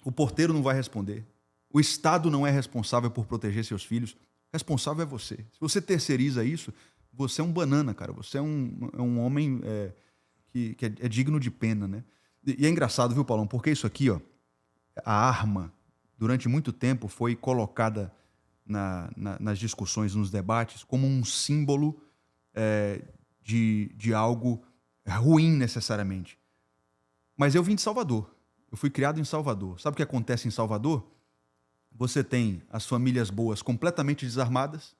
O porteiro não vai responder. O Estado não é responsável por proteger seus filhos. Responsável é você. Se você terceiriza isso, você é um banana, cara. Você é um homem que é digno de pena, né? E é engraçado, viu, Paulão? Porque isso aqui, ó, a arma, durante muito tempo, foi colocada nas discussões, nos debates, como um símbolo de algo ruim necessariamente. Mas eu vim de Salvador. Eu fui criado em Salvador. Sabe o que acontece em Salvador? Você tem as famílias boas completamente desarmadas,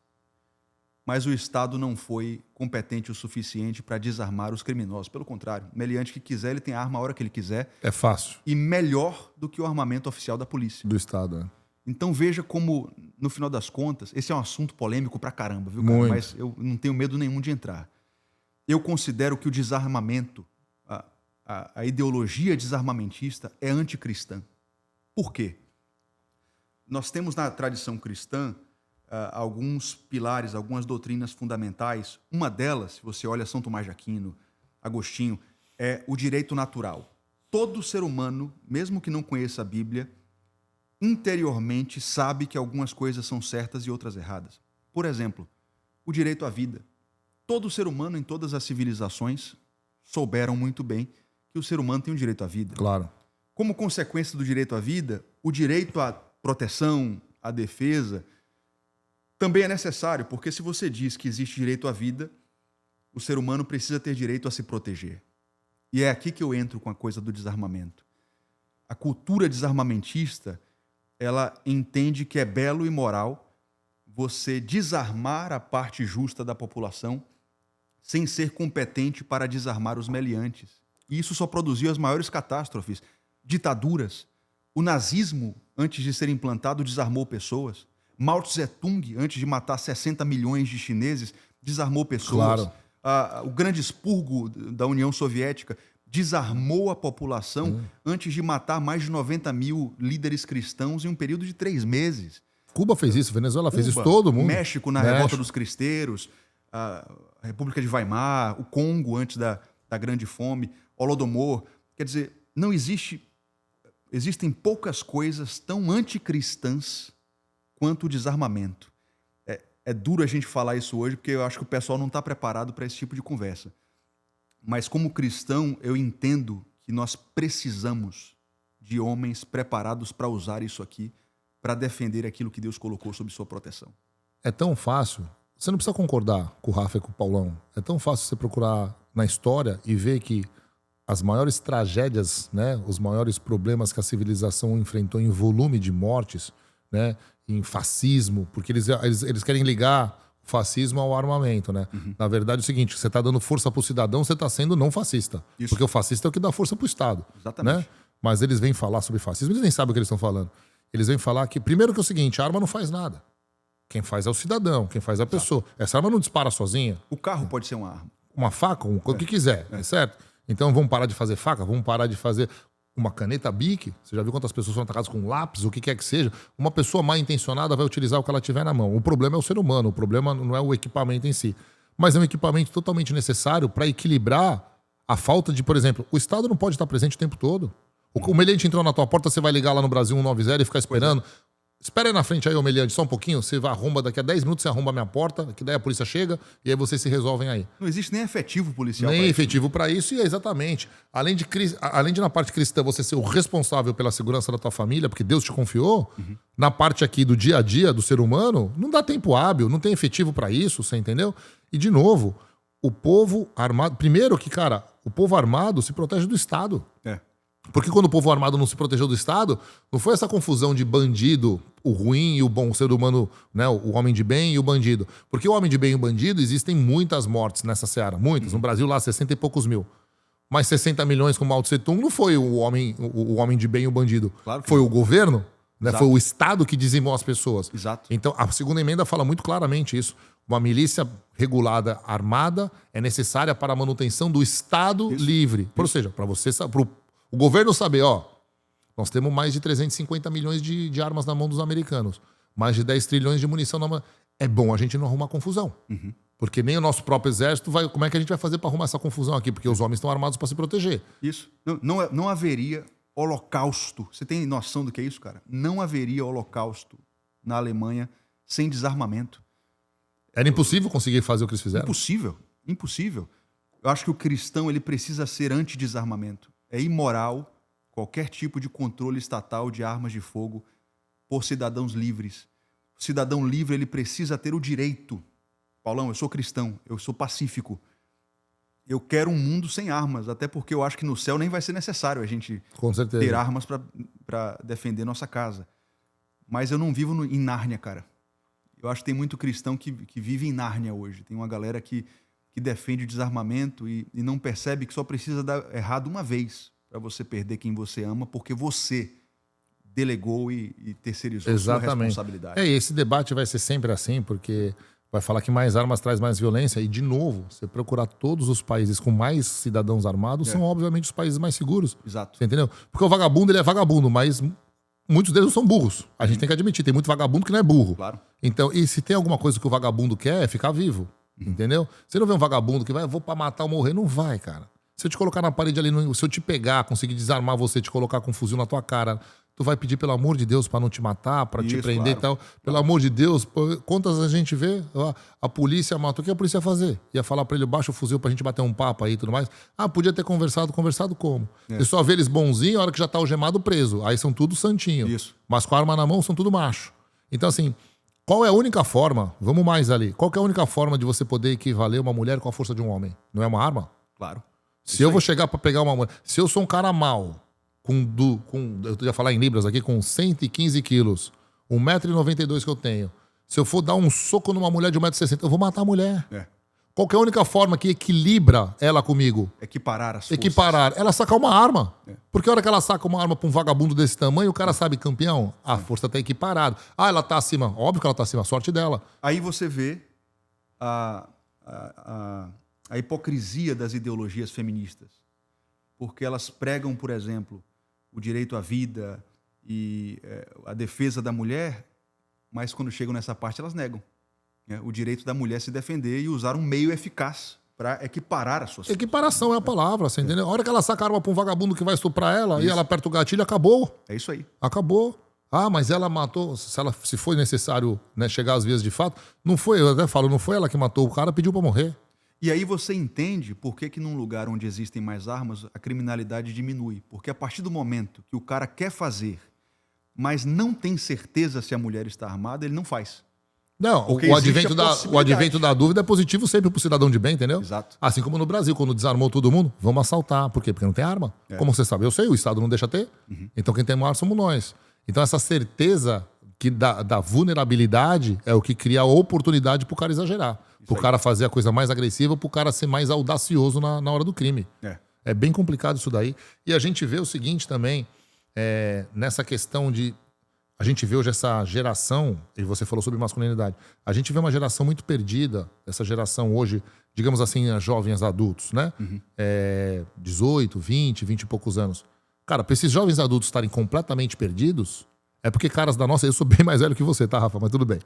mas o Estado não foi competente o suficiente para desarmar os criminosos. Pelo contrário, o meliante que quiser, ele tem a arma a hora que ele quiser. É fácil. E melhor do que o armamento oficial da polícia. Do Estado, é. Então veja como, no final das contas, esse é um assunto polêmico pra caramba, viu, cara? Muito. Mas eu não tenho medo nenhum de entrar. Eu considero que o desarmamento, a ideologia desarmamentista é anticristã. Por quê? Nós temos na tradição cristã alguns pilares, algumas doutrinas fundamentais. Uma delas, se você olha São Tomás de Aquino, Agostinho, é o direito natural. Todo ser humano, mesmo que não conheça a Bíblia, interiormente sabe que algumas coisas são certas e outras erradas. Por exemplo, o direito à vida. Todo ser humano em todas as civilizações souberam muito bem que o ser humano tem um direito à vida. Claro. Como consequência do direito à vida, o direito à proteção, à defesa, também é necessário, porque se você diz que existe direito à vida, o ser humano precisa ter direito a se proteger. E é aqui que eu entro com a coisa do desarmamento. A cultura desarmamentista, ela entende que é belo e moral você desarmar a parte justa da população sem ser competente para desarmar os meliantes. E isso só produziu as maiores catástrofes, ditaduras. O nazismo, antes de ser implantado, desarmou pessoas. Mao Tse-tung, antes de matar 60 milhões de chineses, desarmou pessoas. Claro. O grande expurgo da União Soviética desarmou a população antes de matar mais de 90 mil líderes cristãos em um período de 3 meses. Cuba fez isso, Venezuela fez isso, todo mundo. México na revolta dos cristeiros, a República de Weimar, o Congo antes da Grande Fome, Holodomor. Quer dizer, não existem poucas coisas tão anticristãs quanto o desarmamento. É duro a gente falar isso hoje, porque eu acho que o pessoal não está preparado para esse tipo de conversa. Mas como cristão, eu entendo que nós precisamos de homens preparados para usar isso aqui, para defender aquilo que Deus colocou sob sua proteção. É tão fácil, você não precisa concordar com o Rafa e com o Paulão, é tão fácil você procurar na história e ver que as maiores tragédias, né, os maiores problemas que a civilização enfrentou em volume de mortes, né, em fascismo, porque eles querem ligar o fascismo ao armamento, né? Na verdade é o seguinte, você está dando força para o cidadão, você está sendo não fascista. Isso. Porque o fascista é o que dá força para o Estado. Exatamente. Né? Mas eles vêm falar sobre fascismo, eles nem sabem o que eles estão falando. Eles vêm falar que, primeiro que é o seguinte, a arma não faz nada. Quem faz é o cidadão, quem faz é a pessoa. Essa arma não dispara sozinha. O carro pode ser uma arma. Uma faca, o que quiser, certo? Então vamos parar de fazer faca, vamos parar de fazer uma caneta Bic. Você já viu quantas pessoas são atacadas com lápis, o que quer que seja? Uma pessoa mal intencionada vai utilizar o que ela tiver na mão. O problema é o ser humano, o problema não é o equipamento em si. Mas é um equipamento totalmente necessário para equilibrar a falta de, por exemplo, o Estado não pode estar presente o tempo todo. O meliante entrou na tua porta, você vai ligar lá no Brasil 190 e ficar esperando. Espera aí na frente aí, Omeliante, só um pouquinho. Você vai arromba, daqui a 10 minutos você arromba a minha porta, que daí a polícia chega e aí vocês se resolvem aí. Não existe nem efetivo policial. Nem efetivo para isso, e é exatamente. Além de na parte cristã você ser o responsável pela segurança da tua família, porque Deus te confiou, na parte aqui do dia a dia do ser humano, não dá tempo hábil, não tem efetivo para isso, você entendeu? E de novo, o povo armado... Primeiro que, cara, o povo armado se protege do Estado. É. Porque quando o povo armado não se protegeu do Estado, não foi essa confusão de bandido, o ruim e o bom, o ser humano, né, o homem de bem e o bandido. Porque o homem de bem e o bandido, existem muitas mortes nessa seara, muitas. No Brasil, lá, 60 e poucos mil. Mas 60 milhões com Mao Tse Tung não foi o homem de bem e o bandido. Claro que foi não. o governo, né? Exato. Foi o Estado que dizimou as pessoas. Exato. Então, a segunda emenda fala muito claramente isso. Uma milícia regulada, armada, é necessária para a manutenção do Estado livre. Ou seja, para você, o governo saber, ó, nós temos mais de 350 milhões de armas na mão dos americanos, mais de 10 trilhões de munição na mão. É bom a gente não arrumar confusão. Porque nem o nosso próprio exército vai... Como é que a gente vai fazer para arrumar essa confusão aqui? Porque os homens estão armados para se proteger. Isso. Não haveria holocausto. Você tem noção do que é isso, cara? Não haveria holocausto na Alemanha sem desarmamento. Era impossível conseguir fazer o que eles fizeram. Impossível. Impossível. Eu acho que o cristão ele precisa ser anti-desarmamento. É imoral qualquer tipo de controle estatal de armas de fogo por cidadãos livres. O cidadão livre ele precisa ter o direito. Paulão, eu sou cristão, eu sou pacífico. Eu quero um mundo sem armas, até porque eu acho que no céu nem vai ser necessário a gente Com certeza. ter armas para defender nossa casa. Mas eu não vivo em Nárnia, cara. Eu acho que tem muito cristão que vive em Nárnia hoje. Tem uma galera que defende o desarmamento e não percebe que só precisa dar errado uma vez para você perder quem você ama, porque você delegou e terceirizou a sua responsabilidade. E esse debate vai ser sempre assim, porque vai falar que mais armas traz mais violência. E, de novo, você procurar todos os países com mais cidadãos armados, são, obviamente, os países mais seguros. Exato. Você entendeu? Porque o vagabundo, ele é vagabundo, mas muitos deles não são burros. A gente tem que admitir, tem muito vagabundo que não é burro. Claro. Então, e se tem alguma coisa que o vagabundo quer, é ficar vivo. Entendeu? Você não vê um vagabundo que vai, vou pra matar ou morrer. Não vai, cara. Se eu te colocar na parede ali, se eu te pegar, conseguir desarmar você, te colocar com um fuzil na tua cara, tu vai pedir, pelo amor de Deus, pra não te matar, pra te prender, claro. E tal. Pelo amor de Deus, quantas a gente vê? A polícia matou. O que a polícia ia fazer? Ia falar pra ele, baixa o fuzil pra gente bater um papo aí e tudo mais. Ah, podia ter conversado. Conversado como? Você só vê eles bonzinhos, a hora que já tá algemado, preso. Aí são tudo santinho. Isso. Mas com a arma na mão, são tudo macho. Então, assim... Qual é a única forma, vamos mais ali, qual que é a única forma de você poder equivaler uma mulher com a força de um homem? Não é uma arma? Claro. Se eu vou chegar pra pegar uma mulher, se eu sou um cara mau, eu ia falar em libras aqui, com 115 quilos, 1,92 m que eu tenho, se eu for dar um soco numa mulher de 1,60 m, eu vou matar a mulher. Qual que é a única forma que equilibra ela comigo? Equiparar as forças. Equiparar. Ela sacar uma arma. Porque a hora que ela saca uma arma pra um vagabundo desse tamanho, o cara sabe, campeão, a força tá equiparada. Ah, ela tá acima. Óbvio que ela tá acima, a sorte dela. Aí você vê a hipocrisia das ideologias feministas. Porque elas pregam, por exemplo, o direito à vida e a defesa da mulher, mas quando chegam nessa parte elas negam. O direito da mulher se defender e usar um meio eficaz para equiparar as suas forças. Equiparação é a palavra, você entendeu? A hora que ela saca a arma pra um vagabundo que vai estuprar ela, e ela aperta o gatilho, acabou. É isso aí. Acabou. Ah, mas ela matou, se foi necessário, né, chegar às vias de fato, não foi, eu até falo, não foi ela que matou o cara, pediu pra morrer. E aí você entende por que num lugar onde existem mais armas, a criminalidade diminui. Porque a partir do momento que o cara quer fazer, mas não tem certeza se a mulher está armada, ele não faz. Não, o advento da dúvida é positivo sempre pro cidadão de bem, entendeu? Exato. Assim como no Brasil, quando desarmou todo mundo, vamos assaltar. Por quê? Porque não tem arma. Como você sabe, eu sei, o Estado não deixa ter. Então quem tem arma somos nós. Então essa certeza da vulnerabilidade é o que cria a oportunidade pro cara exagerar. Pro cara fazer a coisa mais agressiva, pro cara ser mais audacioso na hora do crime. É bem complicado isso daí. E a gente vê o seguinte também, nessa questão de... A gente vê hoje essa geração, e você falou sobre masculinidade, a gente vê uma geração muito perdida, essa geração hoje, digamos assim, jovens adultos, né? 18, 20 e poucos anos. Cara, para esses jovens adultos estarem completamente perdidos, é porque caras da nossa... Eu sou bem mais velho que você, tá, Rafa? Mas tudo bem.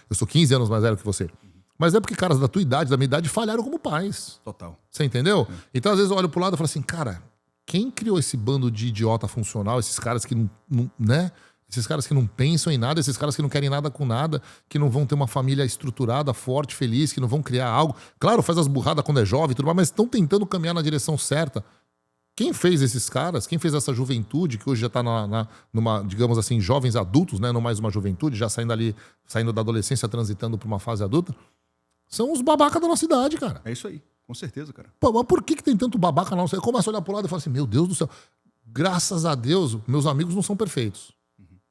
Eu sou 15 anos mais velho que você. Mas é porque caras da tua idade, da minha idade, falharam como pais. Total. Você entendeu? Então, às vezes, eu olho pro lado e falo assim, cara, quem criou esse bando de idiota funcional, esses caras que não, né? Esses caras que não pensam em nada, esses caras que não querem nada com nada, que não vão ter uma família estruturada, forte, feliz, que não vão criar algo. Claro, faz as burradas quando é jovem e tudo mais, mas estão tentando caminhar na direção certa. Quem fez esses caras, quem fez essa juventude, que hoje já está numa, digamos assim, jovens adultos, né? Não mais uma juventude, já saindo da adolescência, transitando para uma fase adulta, são os babacas da nossa idade, cara. É isso aí, com certeza, cara. Pô, mas por que tem tanto babaca na nossa idade? Eu começo a olhar pro lado e falo assim, meu Deus do céu, graças a Deus, meus amigos não são perfeitos.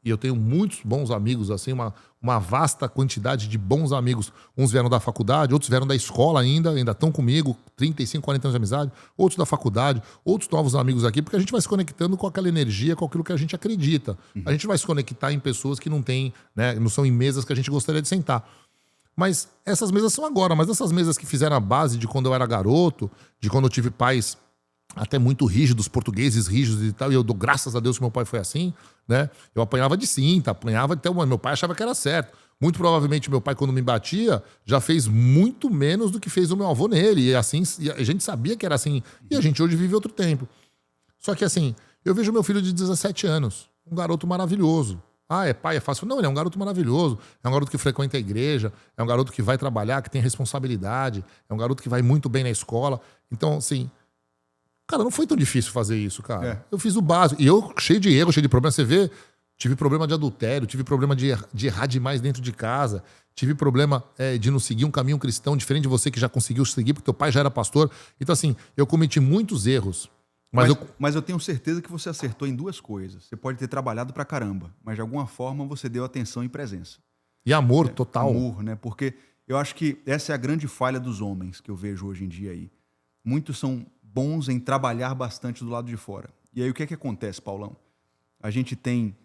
E eu tenho muitos bons amigos, assim, uma vasta quantidade de bons amigos. Uns vieram da faculdade, outros vieram da escola ainda estão comigo, 35, 40 anos de amizade, outros da faculdade, outros novos amigos aqui, porque a gente vai se conectando com aquela energia, com aquilo que a gente acredita. A gente vai se conectar em pessoas que não têm, né, não são em mesas que a gente gostaria de sentar. Mas essas mesas são agora, mas essas mesas que fizeram a base de quando eu era garoto, de quando eu tive pais até muito rígidos, portugueses rígidos e tal, e eu dou graças a Deus que meu pai foi assim, né? Eu apanhava de cinta, apanhava até meu pai achava que era certo. Muito provavelmente meu pai, quando me batia, já fez muito menos do que fez o meu avô nele. E assim, e a gente sabia que era assim. E a gente hoje vive outro tempo. Só que assim, eu vejo meu filho de 17 anos, um garoto maravilhoso. Ah, é pai, é fácil. Não, ele é um garoto maravilhoso. É um garoto que frequenta a igreja, é um garoto que vai trabalhar, que tem responsabilidade, é um garoto que vai muito bem na escola. Então, assim, cara, não foi tão difícil fazer isso, cara. É. Eu fiz o básico. E eu, cheio de erro, cheio de problema. Você vê, tive problema de adultério, tive problema de errar demais dentro de casa, tive problema de não seguir um caminho cristão diferente de você que já conseguiu seguir, porque teu pai já era pastor. Então, assim, eu cometi muitos erros. Mas eu tenho certeza que você acertou em duas coisas. Você pode ter trabalhado pra caramba, mas de alguma forma você deu atenção e presença. E amor total. Amor, né? Porque eu acho que essa é a grande falha dos homens que eu vejo hoje em dia aí. Muitos são bons em trabalhar bastante do lado de fora. E aí o que é que acontece, Paulão? A gente tem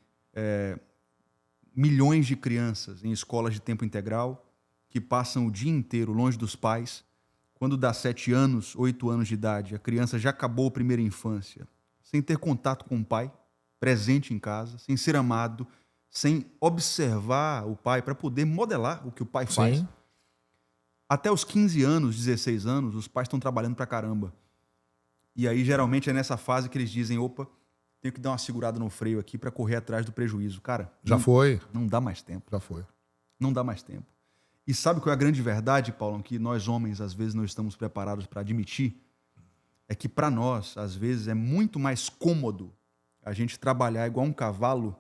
milhões de crianças em escolas de tempo integral que passam o dia inteiro longe dos pais. Quando dá 7 anos, 8 anos de idade, a criança já acabou a primeira infância, sem ter contato com o pai, presente em casa, sem ser amado, sem observar o pai para poder modelar o que o pai faz. Sim. Até os 15 anos, 16 anos, os pais estão trabalhando pra caramba. E aí, geralmente, é nessa fase que eles dizem, opa, tenho que dar uma segurada no freio aqui para correr atrás do prejuízo. Cara, Foi. Não dá mais tempo. Já foi. Não dá mais tempo. E sabe qual é a grande verdade, Paulo, que nós homens, às vezes, não estamos preparados para admitir? É que, para nós, às vezes, é muito mais cômodo a gente trabalhar igual um cavalo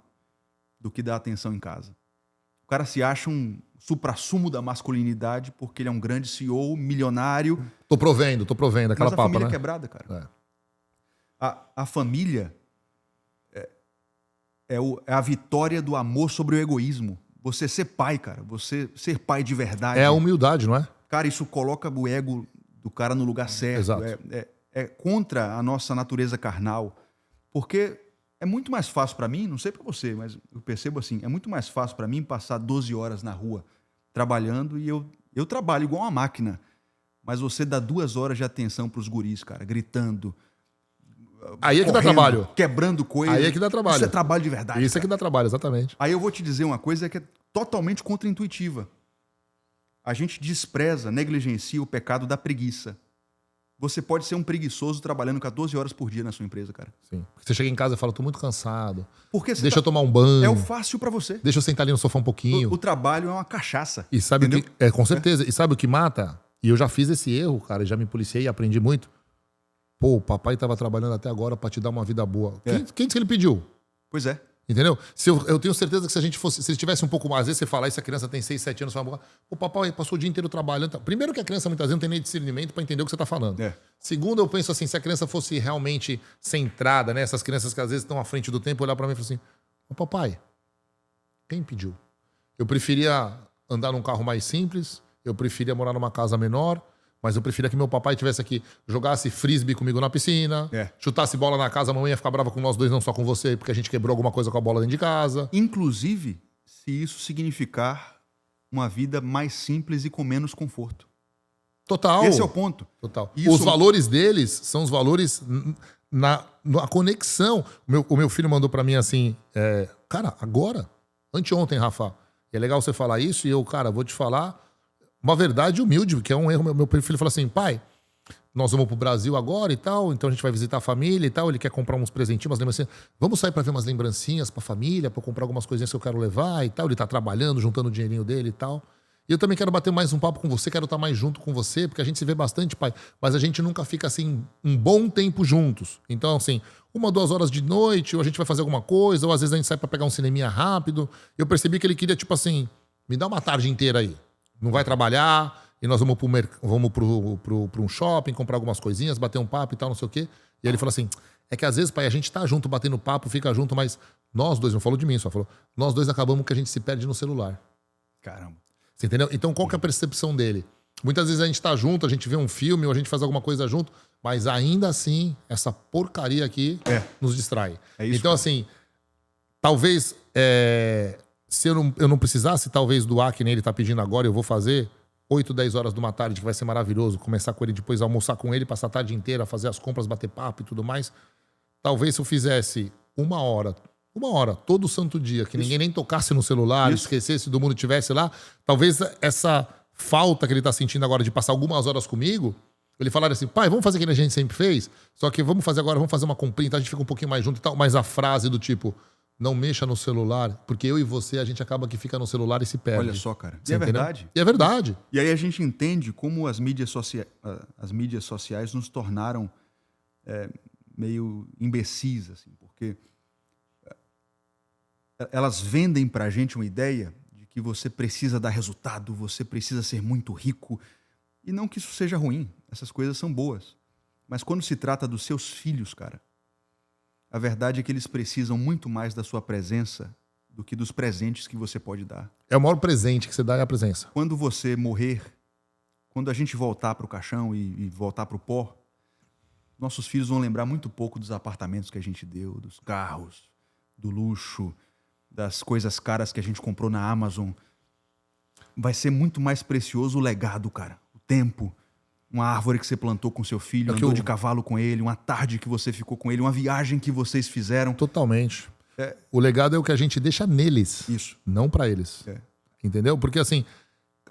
do que dar atenção em casa. O cara se acha um suprassumo da masculinidade porque ele é um grande CEO, milionário. Tô provendo aquela Mas a papa, família né? é quebrada, cara. É. A família é a vitória do amor sobre o egoísmo. Você ser pai, cara. Você ser pai de verdade. É a humildade, não é? Cara, isso coloca o ego do cara no lugar certo. Exato. É contra a nossa natureza carnal. Porque é muito mais fácil para mim, não sei para você, mas eu percebo assim, é muito mais fácil para mim passar 12 horas na rua trabalhando e eu trabalho igual uma máquina. Mas você dá 2 horas de atenção pros guris, cara, gritando. Aí é que dá correndo, trabalho. Quebrando coisas. Aí é que dá trabalho. Isso é trabalho de verdade. Isso é que dá trabalho, exatamente. Aí eu vou te dizer uma coisa que é totalmente contraintuitiva. A gente despreza, negligencia o pecado da preguiça. Você pode ser um preguiçoso trabalhando 14 horas por dia na sua empresa, cara. Sim. Você chega em casa e fala, tô muito cansado. Porque você Deixa eu tomar um banho. É o fácil pra você. Deixa eu sentar ali no sofá um pouquinho. O trabalho é uma cachaça. E sabe o entendeu? que... com certeza. E sabe o que mata? E eu já fiz esse erro, cara. Já me policiei e aprendi muito. Pô, o papai tava trabalhando até agora pra te dar uma vida boa. Quem disse que ele pediu? Pois é. Entendeu? Eu tenho certeza que se a gente fosse, se ele tivesse um pouco mais, às vezes você falar isso, a criança tem 6, 7 anos, fala, o papai passou o dia inteiro trabalhando. Primeiro que a criança muitas vezes não tem nem discernimento para entender o que você está falando. Segundo, eu penso assim, se a criança fosse realmente centrada, né? Essas crianças que às vezes estão à frente do tempo, olhar para mim e falar assim, ô papai, quem pediu? Eu preferia andar num carro mais simples, eu preferia morar numa casa menor, mas eu preferia que meu papai tivesse aqui, jogasse frisbee comigo na piscina, chutasse bola na casa, a mamãe ia ficar brava com nós dois, não só com você, porque a gente quebrou alguma coisa com a bola dentro de casa. Inclusive, se isso significar uma vida mais simples e com menos conforto. Total. Esse é o ponto. Total. Isso... Os valores deles são os valores na conexão. O meu filho mandou pra mim assim, cara, agora, anteontem, Rafa, é legal você falar isso e eu, cara, vou te falar uma verdade humilde, que é um erro. Meu filho falou assim, pai, nós vamos pro Brasil agora e tal, então a gente vai visitar a família e tal, ele quer comprar uns presentinhos, umas lembrancinhas. Vamos sair pra ver umas lembrancinhas pra família, pra comprar algumas coisinhas que eu quero levar e tal. Ele tá trabalhando, juntando o dinheirinho dele e tal. E eu também quero bater mais um papo com você, quero estar mais junto com você, porque a gente se vê bastante, pai, mas a gente nunca fica assim um bom tempo juntos. Então, assim, 1, 2 horas de noite, ou a gente vai fazer alguma coisa, ou às vezes a gente sai pra pegar um cineminha rápido. Eu percebi que ele queria, tipo assim, me dá uma tarde inteira aí. Não vai trabalhar, e nós vamos pro um shopping, comprar algumas coisinhas, bater um papo e tal, não sei o quê. E ele falou assim, é que às vezes, pai, a gente tá junto, batendo papo, fica junto, mas nós dois, não falou de mim, só falou, nós dois acabamos que a gente se perde no celular. Caramba. Você entendeu? Então, qual que é a percepção dele? Muitas vezes a gente tá junto, a gente vê um filme ou a gente faz alguma coisa junto, mas ainda assim, essa porcaria aqui nos distrai. É isso, então, assim, talvez, se eu não precisasse, talvez, doar, que nem ele tá pedindo agora, eu vou fazer 8, 10 horas de uma tarde, que vai ser maravilhoso, começar com ele, depois almoçar com ele, passar a tarde inteira, fazer as compras, bater papo e tudo mais. Talvez se eu fizesse 1 hora, todo santo dia, que ninguém nem tocasse no celular, esquecesse do mundo, tivesse lá, talvez essa falta que ele tá sentindo agora de passar algumas horas comigo, ele falaria assim, pai, vamos fazer o que a gente sempre fez, só que vamos fazer agora, vamos fazer uma comprinha, então a gente fica um pouquinho mais junto e tal, mas a frase do tipo, não mexa no celular, porque eu e você, a gente acaba que fica no celular e se perde. Olha só, cara. Você E é entendeu? verdade. E é verdade. E aí a gente entende como as mídias sociais nos tornaram meio imbecis, assim, porque elas vendem pra gente uma ideia de que você precisa dar resultado, você precisa ser muito rico. E não que isso seja ruim, essas coisas são boas. Mas quando se trata dos seus filhos, cara, a verdade é que eles precisam muito mais da sua presença do que dos presentes que você pode dar. É o maior presente que você dá é a presença. Quando você morrer, quando a gente voltar pro caixão e voltar pro pó, nossos filhos vão lembrar muito pouco dos apartamentos que a gente deu, dos carros, do luxo, das coisas caras que a gente comprou na Amazon. Vai ser muito mais precioso o legado, cara. O tempo. Uma árvore que você plantou com seu filho, andou de cavalo com ele, uma tarde que você ficou com ele, uma viagem que vocês fizeram. Totalmente. O legado é o que a gente deixa neles. Isso. Não pra eles. Entendeu? Porque assim,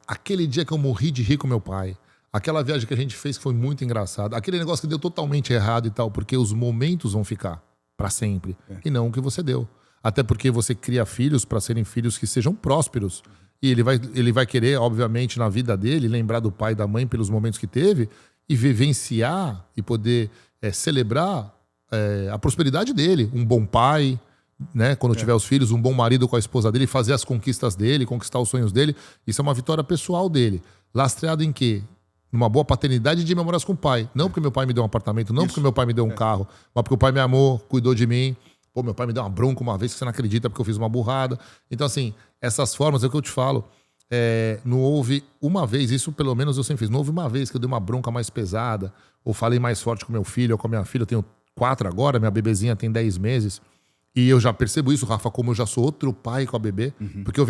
aquele dia que eu morri de rir com meu pai, aquela viagem que a gente fez que foi muito engraçada, aquele negócio que deu totalmente errado e tal, porque os momentos vão ficar pra sempre. E não o que você deu. Até porque você cria filhos para serem filhos que sejam prósperos. E ele vai querer, obviamente, na vida dele, lembrar do pai e da mãe pelos momentos que teve e vivenciar e poder celebrar a prosperidade dele. Um bom pai, né? Quando tiver os filhos, um bom marido com a esposa dele, fazer as conquistas dele, conquistar os sonhos dele. Isso é uma vitória pessoal dele. Lastreado em quê? Numa boa paternidade de memórias com o pai. Não porque meu pai me deu um apartamento, não porque meu pai me deu um carro, mas porque o pai me amou, cuidou de mim. Pô, meu pai me deu uma bronca uma vez que você não acredita porque eu fiz uma burrada. Então, assim, essas formas é o que eu te falo. Não houve uma vez, isso pelo menos eu sempre fiz, não houve uma vez que eu dei uma bronca mais pesada, ou falei mais forte com meu filho ou com a minha filha. Eu tenho 4 agora, minha bebezinha tem 10 meses. E eu já percebo isso, Rafa, como eu já sou outro pai com a bebê. Porque eu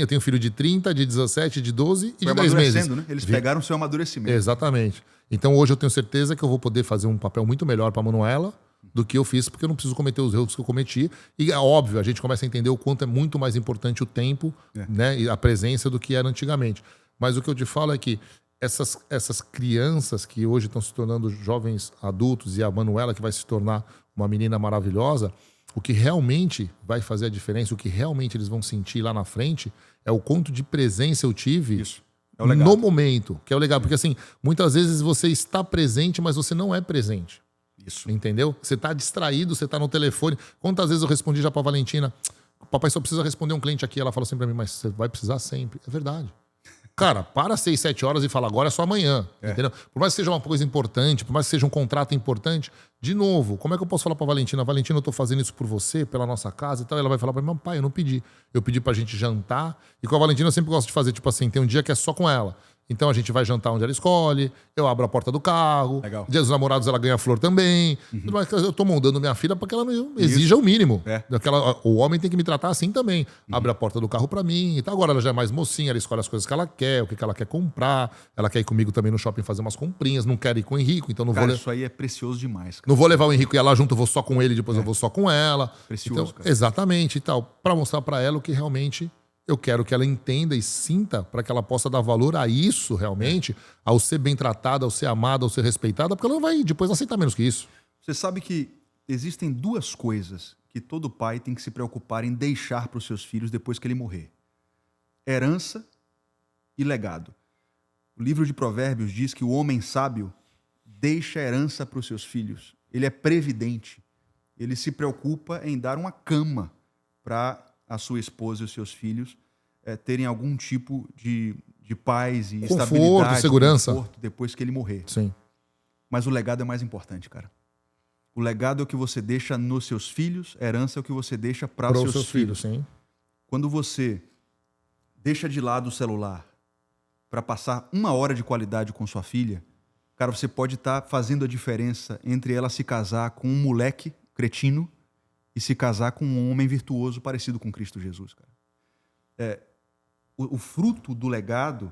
tenho filho de 30, de 17, de 12 e de 10 meses. Né? Eles pegaram o seu amadurecimento. Exatamente. Então hoje eu tenho certeza que eu vou poder fazer um papel muito melhor para a Manuela do que eu fiz, porque eu não preciso cometer os erros que eu cometi. E é óbvio, a gente começa a entender o quanto é muito mais importante o tempo, né, e a presença do que era antigamente. Mas o que eu te falo é que essas crianças que hoje estão se tornando jovens adultos, e a Manuela que vai se tornar uma menina maravilhosa, o que realmente vai fazer a diferença, o que realmente eles vão sentir lá na frente, é o quanto de presença eu tive. Isso. É o legado. No momento, que é o legal. Porque assim, muitas vezes você está presente, mas você não é presente. Isso. Entendeu? Você tá distraído, você tá no telefone. Quantas vezes eu respondi já pra Valentina, papai só precisa responder um cliente aqui. Ela fala assim pra mim, mas você vai precisar sempre. É verdade. Cara, para 6, 7 horas e fala, agora é só amanhã. Entendeu? Por mais que seja uma coisa importante, por mais que seja um contrato importante, de novo, como é que eu posso falar pra Valentina? Valentina, eu tô fazendo isso por você, pela nossa casa e tal. E ela vai falar pra mim, pai, eu não pedi. Eu pedi pra gente jantar. E com a Valentina eu sempre gosto de fazer, tipo assim, tem um dia que é só com ela. Então a gente vai jantar onde ela escolhe, eu abro a porta do carro. Legal. Dia dos namorados ela ganha flor também. Mas eu tô moldando minha filha para que ela não exija o mínimo. O homem tem que me tratar assim também. Abre a porta do carro para mim. Então agora ela já é mais mocinha, ela escolhe as coisas que ela quer, o que ela quer comprar. Ela quer ir comigo também no shopping fazer umas comprinhas. Não quer ir com o Henrico, então não Cara, vou... isso aí é precioso demais. Cara. Não vou levar o Henrico e ir lá junto, eu vou só com ele, depois eu vou só com ela. Precioso, então, cara. exatamente e tal. Para mostrar para ela o que realmente Eu quero que ela entenda e sinta para que ela possa dar valor a isso realmente, ao ser bem tratada, ao ser amada, ao ser respeitada, porque ela não vai depois aceitar menos que isso. Você sabe que existem duas coisas que todo pai tem que se preocupar em deixar para os seus filhos depois que ele morrer: herança e legado. O livro de Provérbios diz que o homem sábio deixa herança para os seus filhos. Ele é previdente. Ele se preocupa em dar uma cama para a sua esposa e os seus filhos terem algum tipo de paz e Conforto, estabilidade, segurança. conforto depois que ele morrer. Sim. Mas o legado é mais importante, cara. O legado é o que você deixa nos seus filhos, a herança é o que você deixa para os seus filhos. Sim. Quando você deixa de lado o celular para passar 1 hora de qualidade com sua filha, cara, você pode estar fazendo a diferença entre ela se casar com um moleque cretino e se casar com um homem virtuoso parecido com Cristo Jesus, cara. O fruto do legado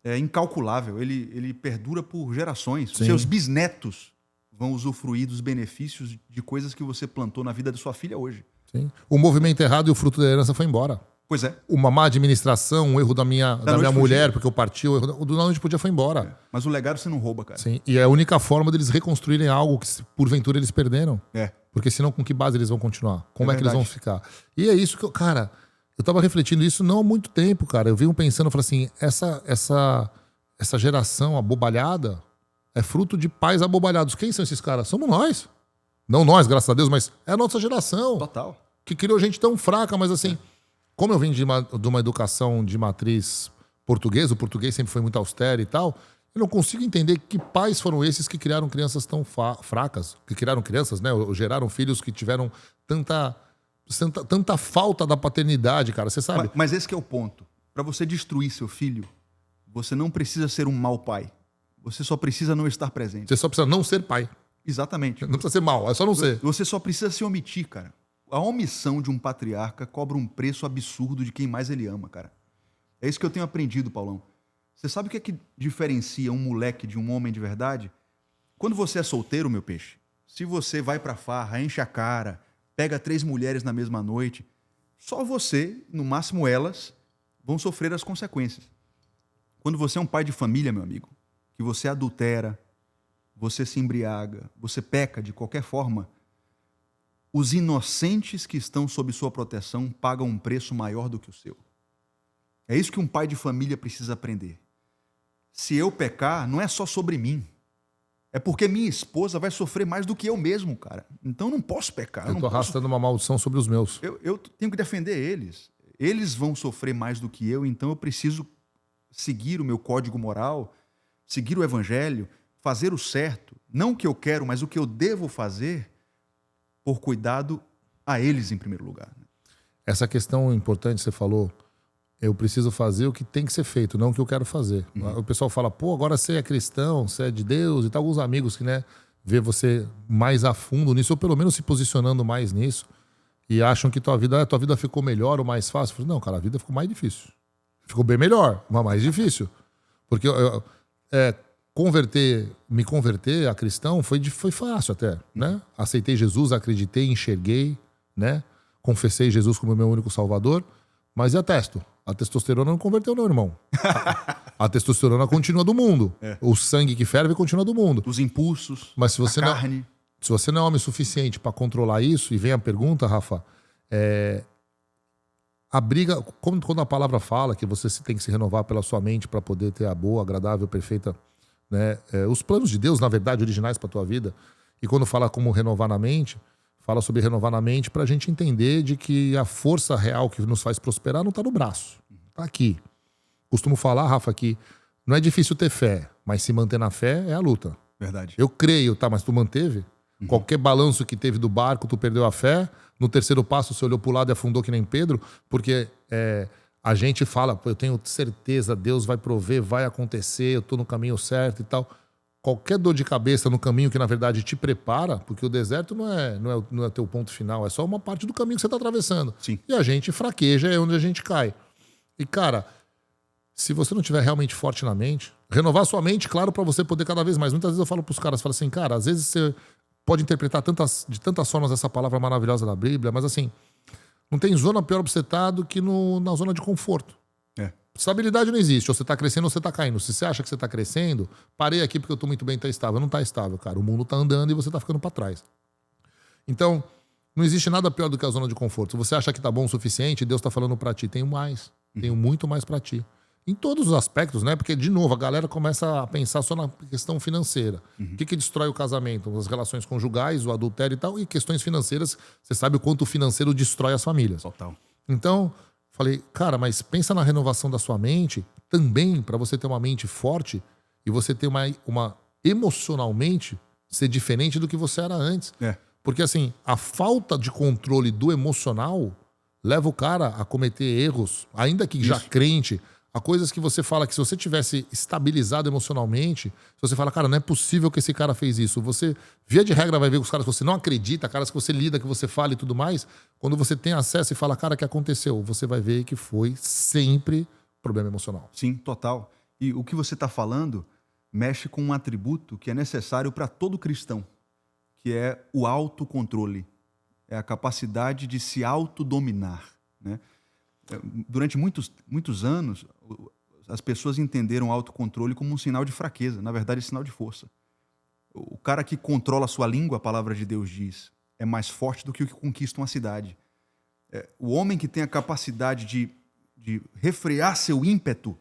é incalculável, ele perdura por gerações. Sim. Seus bisnetos vão usufruir dos benefícios de coisas que você plantou na vida da sua filha hoje. Sim. O movimento errado e o fruto da herança foi embora. Pois é. Uma má administração, um erro da minha mulher, dia. porque eu parti, o erro do noite pro dia foi embora. Mas o legado você não rouba, cara. Sim. E é a única forma deles reconstruírem algo que, porventura, eles perderam. Porque senão, com que base eles vão continuar? Como é que eles vão ficar? E é isso que cara, eu tava refletindo isso não há muito tempo, cara. Eu venho pensando, eu falei assim, essa geração abobalhada é fruto de pais abobalhados. Quem são esses caras? Somos nós. Não nós, graças a Deus, mas é a nossa geração. Total. Que criou gente tão fraca, mas assim, como eu vim de uma educação de matriz portuguesa, o português sempre foi muito austero e tal, eu não consigo entender que pais foram esses que criaram crianças tão fracas, que criaram crianças, né? Ou geraram filhos que tiveram tanta falta da paternidade, cara. Você sabe? Mas esse que é o ponto. Para você destruir seu filho, você não precisa ser um mau pai. Você só precisa não estar presente. Você só precisa não ser pai. Exatamente. Não precisa ser mal, é só não ser. Você só precisa se omitir, cara. A omissão de um patriarca cobra um preço absurdo de quem mais ele ama, cara. É isso que eu tenho aprendido, Paulão. Você sabe o que é que diferencia um moleque de um homem de verdade? Quando você é solteiro, meu peixe, se você vai pra farra, enche a cara, pega 3 mulheres na mesma noite, só você, no máximo elas, vão sofrer as consequências. Quando você é um pai de família, meu amigo, que você adultera, você se embriaga, você peca de qualquer forma, os inocentes que estão sob sua proteção pagam um preço maior do que o seu. É isso que um pai de família precisa aprender. Se eu pecar, não é só sobre mim. É porque minha esposa vai sofrer mais do que eu mesmo, cara. Então eu não posso pecar. Eu tô arrastando uma maldição sobre os meus. Eu tenho que defender eles. Eles vão sofrer mais do que eu, então eu preciso seguir o meu código moral, seguir o evangelho, fazer o certo. Não o que eu quero, mas o que eu devo fazer por cuidado a eles em primeiro lugar. Essa questão importante, você falou, eu preciso fazer o que tem que ser feito, não o que eu quero fazer. O pessoal fala, pô, agora você é cristão, você é de Deus e tal. Alguns amigos que, né, vê você mais a fundo nisso, ou pelo menos se posicionando mais nisso, e acham que tua vida ficou melhor ou mais fácil. Eu falei, não, cara, a vida ficou mais difícil. Ficou bem melhor, mas mais difícil. Porque me converter a cristão foi fácil até, né? Aceitei Jesus, acreditei, enxerguei, né? Confessei Jesus como meu único salvador, mas e a testosterona não converteu não, irmão. A testosterona continua do mundo. O sangue que ferve continua do mundo. Os impulsos, mas se você carne. Se você não é homem suficiente para controlar isso, e vem a pergunta, Rafa, a briga, quando a palavra fala que você tem que se renovar pela sua mente para poder ter a boa, agradável, perfeita, né? Os planos de Deus, na verdade, originais para a tua vida. E quando fala como renovar na mente, fala sobre renovar na mente para a gente entender de que a força real que nos faz prosperar não está no braço, está aqui. Costumo falar, Rafa, que não é difícil ter fé, mas se manter na fé é a luta. Verdade. Eu creio, tá, mas tu manteve? Qualquer balanço que teve do barco, tu perdeu a fé. No terceiro passo, você olhou pro lado e afundou que nem Pedro, porque a gente fala, eu tenho certeza, Deus vai prover, vai acontecer, eu tô no caminho certo e tal. Qualquer dor de cabeça no caminho que, na verdade, te prepara, porque o deserto não é teu ponto final, é só uma parte do caminho que você tá atravessando. Sim. E a gente fraqueja, é onde a gente cai. E, cara, se você não estiver realmente forte na mente, renovar sua mente, claro, para você poder cada vez mais. Muitas vezes eu falo pros caras, falo assim, cara, às vezes você pode interpretar de tantas formas essa palavra maravilhosa da Bíblia, mas assim, Não tem zona pior pra você estar do que na zona de conforto. É. Estabilidade não existe. Ou você tá crescendo ou você tá caindo. Se você acha que você tá crescendo, parei aqui porque eu tô muito bem, tá estável. Não tá estável, cara. O mundo tá andando e você tá ficando pra trás. Então, não existe nada pior do que a zona de conforto. Se você acha que tá bom o suficiente, Deus tá falando pra ti, tenho mais. Tenho muito mais pra ti. Em todos os aspectos, né? Porque, de novo, a galera começa a pensar só na questão financeira. O que destrói o casamento? As relações conjugais, o adultério e tal. E questões financeiras, você sabe o quanto o financeiro destrói as famílias. Total. Então, falei, cara, mas pensa na renovação da sua mente também para você ter uma mente forte e você ter uma emocionalmente ser diferente do que você era antes. É. Porque, assim, a falta de controle do emocional leva o cara a cometer erros, ainda que já crente, a coisas que você fala que se você tivesse estabilizado emocionalmente, se você fala, cara, não é possível que esse cara fez isso. Você, via de regra, vai ver os caras que você não acredita, caras que você lida, que você fala e tudo mais. Quando você tem acesso e fala, cara, o que aconteceu? Você vai ver que foi sempre problema emocional. Sim, total. E o que você está falando mexe com um atributo que é necessário para todo cristão, que é o autocontrole. É a capacidade de se autodominar, né? Durante muitos anos, as pessoas entenderam o autocontrole como um sinal de fraqueza. Na verdade, é sinal de força. O cara que controla a sua língua, a palavra de Deus diz, é mais forte do que o que conquista uma cidade. O homem que tem a capacidade de refrear seu ímpeto,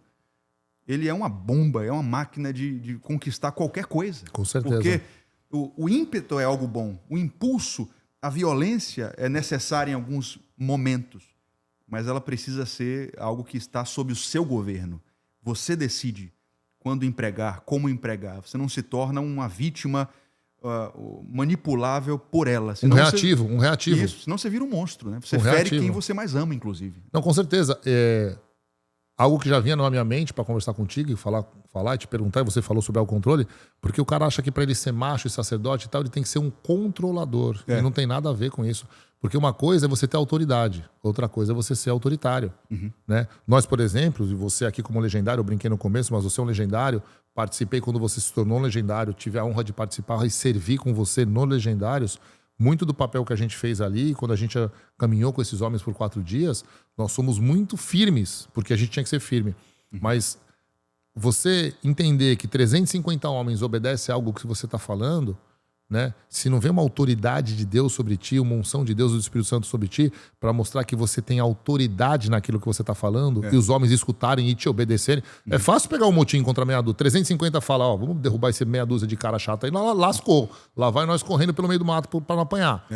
ele é uma bomba, é uma máquina de conquistar qualquer coisa. Com certeza. Porque o ímpeto é algo bom. O impulso, a violência é necessária em alguns momentos. Mas ela precisa ser algo que está sob o seu governo. Você decide quando empregar, como empregar. Você não se torna uma vítima manipulável por ela. Um reativo. Isso, senão você vira um monstro, né? Você Um fere reativo. quem você mais ama, inclusive. Não, com certeza. Algo que já vinha na minha mente para conversar contigo e falar e te perguntar, e você falou sobre o controle, porque o cara acha que para ele ser macho e sacerdote e tal, ele tem que ser um controlador. E não tem nada a ver com isso. Porque uma coisa é você ter autoridade, outra coisa é você ser autoritário. Né? Nós, por exemplo, e você aqui como legendário, eu brinquei no começo, mas você é um legendário, participei quando você se tornou um legendário, tive a honra de participar e servir com você no Legendários. Muito do papel que a gente fez ali, quando a gente caminhou com esses homens por 4 dias, nós somos muito firmes, porque a gente tinha que ser firme. Mas você entender que 350 homens obedecem a algo que você está falando, né? Se não vem uma autoridade de Deus sobre ti, uma unção de Deus e do Espírito Santo sobre ti, para mostrar que você tem autoridade naquilo que você está falando, e os homens escutarem e te obedecerem, é fácil pegar um motim contra meia dúzia. 350 fala, ó, vamos derrubar esse meia dúzia de cara chata aí, lá lascou. Lá vai nós correndo pelo meio do mato para não apanhar.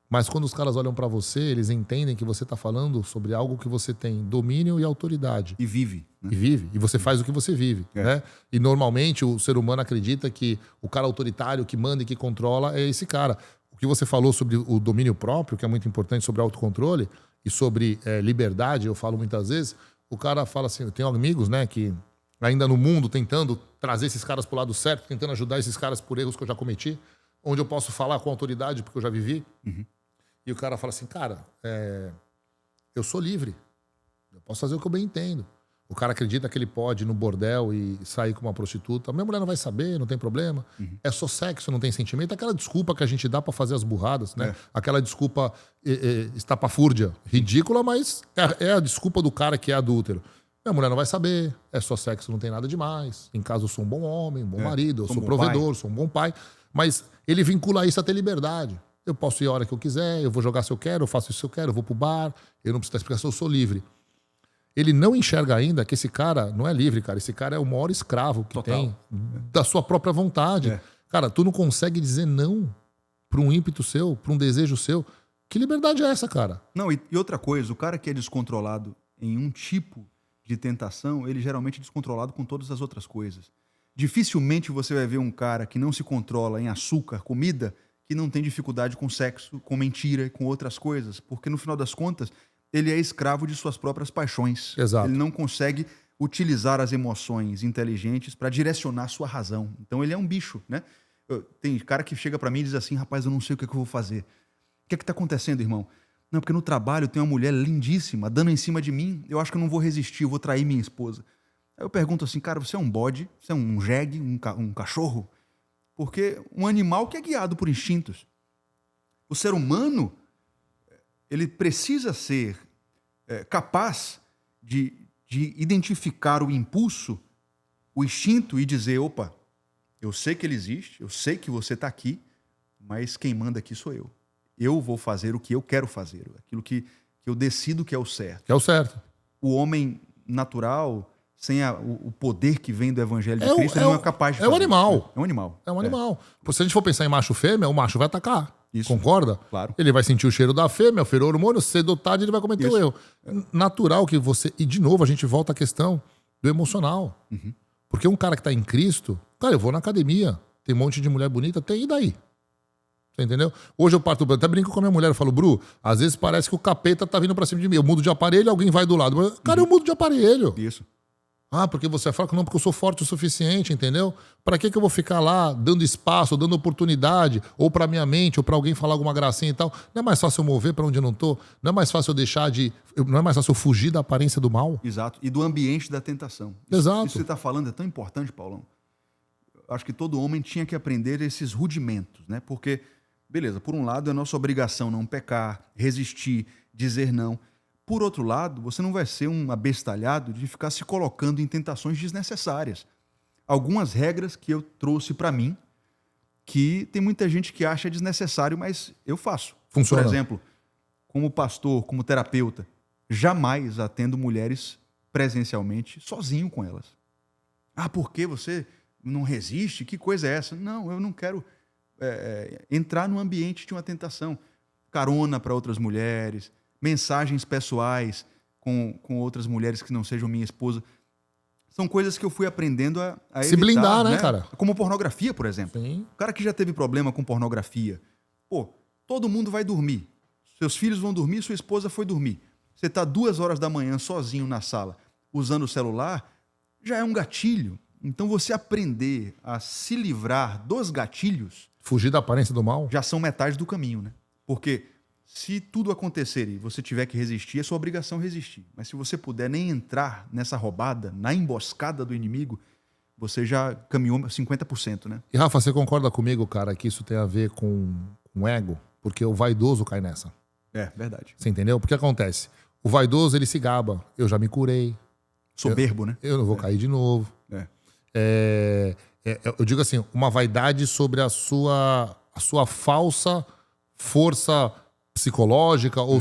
Mas quando os caras olham para você, eles entendem que você está falando sobre algo que você tem domínio e autoridade. E vive. Né? E vive. E você faz o que você vive. Né? E normalmente o ser humano acredita que o cara autoritário que manda e que controla é esse cara. O que você falou sobre o domínio próprio, que é muito importante, sobre autocontrole e sobre liberdade, eu falo muitas vezes, o cara fala assim, eu tenho amigos, né, que ainda no mundo tentando trazer esses caras pro lado certo, tentando ajudar esses caras por erros que eu já cometi, onde eu posso falar com autoridade porque eu já vivi. E o cara fala assim, cara, eu sou livre. Eu posso fazer o que eu bem entendo. O cara acredita que ele pode ir no bordel e sair com uma prostituta. A minha mulher não vai saber, não tem problema. É só sexo, não tem sentimento. Aquela desculpa que a gente dá pra fazer as burradas, né? Aquela desculpa estapafúrdia. Ridícula, mas é a desculpa do cara que é adúltero. Minha mulher não vai saber. É só sexo, não tem nada demais. Em casa eu sou um bom homem, um bom marido. Eu sou provedor, sou um bom pai. Mas ele vincula isso a ter liberdade. Eu posso ir a hora que eu quiser, eu vou jogar se eu quero, eu faço isso se eu quero, eu vou pro bar, eu não preciso dar explicação, eu sou livre. Ele não enxerga ainda que esse cara não é livre, cara. Esse cara é o maior escravo que tem da sua própria vontade. Cara, tu não consegue dizer não pra um ímpeto seu, pra um desejo seu. Que liberdade é essa, cara? Não, e outra coisa, o cara que é descontrolado em um tipo de tentação, ele geralmente é descontrolado com todas as outras coisas. Dificilmente você vai ver um cara que não se controla em açúcar, comida, que não tem dificuldade com sexo, com mentira e com outras coisas. Porque, no final das contas, ele é escravo de suas próprias paixões. Exato. Ele não consegue utilizar as emoções inteligentes para direcionar sua razão. Então, ele é um bicho, né? Tem cara que chega para mim e diz assim, rapaz, eu não sei o que eu vou fazer. O que está acontecendo, irmão? Não, porque no trabalho tem uma mulher lindíssima dando em cima de mim. Eu acho que eu não vou resistir, eu vou trair minha esposa. Aí eu pergunto assim, cara, você é um bode? Você é um jegue? Um cachorro? Porque um animal que é guiado por instintos. O ser humano, ele precisa ser capaz de identificar o impulso, o instinto e dizer, opa, eu sei que ele existe, eu sei que você está aqui, mas quem manda aqui sou eu. Eu vou fazer o que eu quero fazer, aquilo que eu decido que é o certo. Que é o certo. O homem natural, sem o poder que vem do evangelho de Cristo, ele não é capaz de fazer. É um animal. É um animal. É um animal. Se a gente for pensar em macho e fêmea, o macho vai atacar. Isso. Concorda? Claro. Ele vai sentir o cheiro da fêmea, o feromônio, cedo ou tarde ele vai cometer o erro. Natural que você... E de novo a gente volta à questão do emocional. Uhum. Porque um cara que tá em Cristo... Cara, eu vou na academia, tem um monte de mulher bonita, tem, e daí? Você entendeu? Hoje eu parto... Até brinco com a minha mulher, eu falo, Bru, às vezes parece que o capeta tá vindo pra cima de mim. Eu mudo de aparelho, alguém vai do lado. Mas, cara, eu mudo de aparelho. Isso. Ah, porque você é fraco? Não, porque eu sou forte o suficiente, entendeu? Pra que eu vou ficar lá dando espaço, dando oportunidade, ou pra minha mente, ou pra alguém falar alguma gracinha e tal? Não é mais fácil eu mover pra onde eu não tô? Não é mais fácil eu deixar de... Não é mais fácil eu fugir da aparência do mal? Exato. E do ambiente da tentação. Exato. Isso que você está falando é tão importante, Paulão. Acho que todo homem tinha que aprender esses rudimentos, né? Porque, beleza, por um lado é nossa obrigação não pecar, resistir, dizer não. Por outro lado, você não vai ser um abestalhado de ficar se colocando em tentações desnecessárias. Algumas regras que eu trouxe para mim, que tem muita gente que acha desnecessário, mas eu faço. Funciona. Por exemplo, como pastor, como terapeuta, jamais atendo mulheres presencialmente sozinho com elas. Ah, por que você não resiste? Que coisa é essa? Não, eu não quero entrar no ambiente de uma tentação. Carona para outras mulheres, mensagens pessoais com outras mulheres que não sejam minha esposa. São coisas que eu fui aprendendo a evitar. Se blindar, né, cara? Como pornografia, por exemplo. Sim. O cara que já teve problema com pornografia. Pô, todo mundo vai dormir. Seus filhos vão dormir, sua esposa foi dormir. Você está 2 horas da manhã sozinho na sala, usando o celular, já é um gatilho. Então você aprender a se livrar dos gatilhos... Fugir da aparência do mal? Já são metade do caminho, né? Porque se tudo acontecer e você tiver que resistir, é sua obrigação resistir. Mas se você puder nem entrar nessa roubada, na emboscada do inimigo, você já caminhou 50%, né? E Rafa, você concorda comigo, cara, que isso tem a ver com ego? Porque o vaidoso cai nessa. É, verdade. Você entendeu? Porque acontece? O vaidoso, ele se gaba. Eu já me curei. Soberbo, né? Eu não vou cair de novo. Eu digo assim, uma vaidade sobre a sua falsa força psicológica ou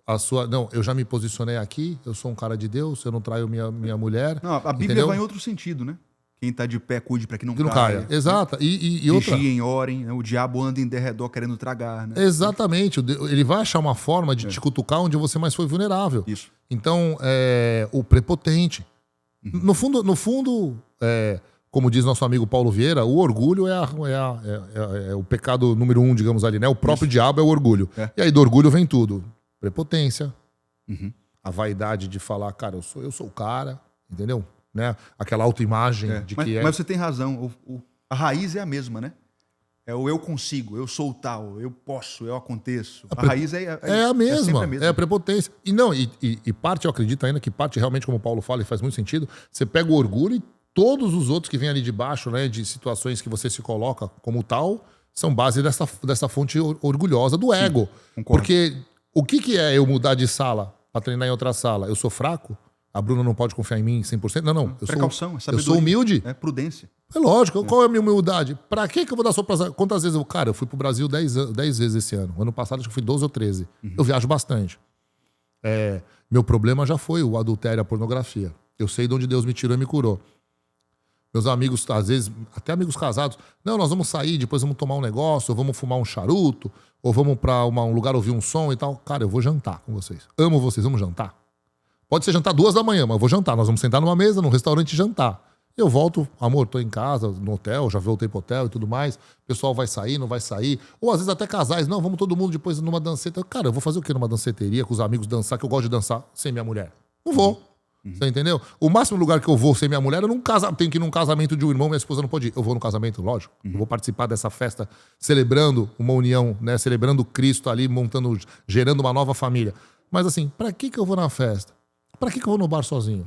a sua... Não, eu já me posicionei aqui, eu sou um cara de Deus, eu não traio minha mulher. Não, a Bíblia entendeu? vai em outro sentido, né? Quem tá de pé, cuide para que não Que não caia. Exato. E outra... Vigiem, orem, né? O diabo anda em derredor querendo tragar, né? Exatamente. Ele vai achar uma forma de te cutucar onde você mais foi vulnerável. Isso. Então, o prepotente. No fundo, como diz nosso amigo Paulo Vieira, o orgulho é o pecado número 1, digamos ali, né? O próprio diabo é o orgulho. E aí do orgulho vem tudo. Prepotência. A vaidade de falar, cara, eu sou o cara, entendeu? Né? Aquela autoimagem de que Mas você tem razão. A raiz é a mesma, né? É o eu consigo, eu sou o tal, eu posso, eu aconteço. A raiz é a mesma. sempre a mesma. É a prepotência. E parte, eu acredito ainda que parte realmente, como o Paulo fala, e faz muito sentido, você pega o orgulho e todos os outros que vêm ali de baixo, né, de situações que você se coloca como tal, são base dessa fonte orgulhosa do ego. Concordo. Porque o que é eu mudar de sala para treinar em outra sala? Eu sou fraco? A Bruna não pode confiar em mim 100%? Não. Precaução, eu sou humilde. É prudência. É lógico. Qual é a minha humildade? Pra que eu vou dar sopa? Quantas vezes eu fui pro Brasil 10 vezes esse ano. Ano passado acho que fui 12 ou 13. Eu viajo bastante. Meu problema já foi o adultério, a pornografia. Eu sei de onde Deus me tirou e me curou. Meus amigos, às vezes, até amigos casados, não, nós vamos sair, depois vamos tomar um negócio, ou vamos fumar um charuto, ou vamos pra um lugar ouvir um som e tal. Cara, eu vou jantar com vocês. Amo vocês, vamos jantar. Pode ser jantar 2 da manhã, mas eu vou jantar. Nós vamos sentar numa mesa, num restaurante e jantar. Eu volto, amor, tô em casa, no hotel, já voltei pro hotel e tudo mais. O pessoal vai sair, não vai sair. Ou às vezes até casais, não, vamos todo mundo depois numa danceta. Cara, eu vou fazer o quê numa danceteria com os amigos dançar, que eu gosto de dançar sem minha mulher? Não vou. Você entendeu? O máximo lugar que eu vou sem minha mulher, tenho que ir num casamento de um irmão, minha esposa não pode ir. Eu vou no casamento, lógico. Eu vou participar dessa festa, celebrando uma união, né? Celebrando Cristo ali, gerando uma nova família. Mas assim, pra que eu vou na festa? Pra que eu vou no bar sozinho?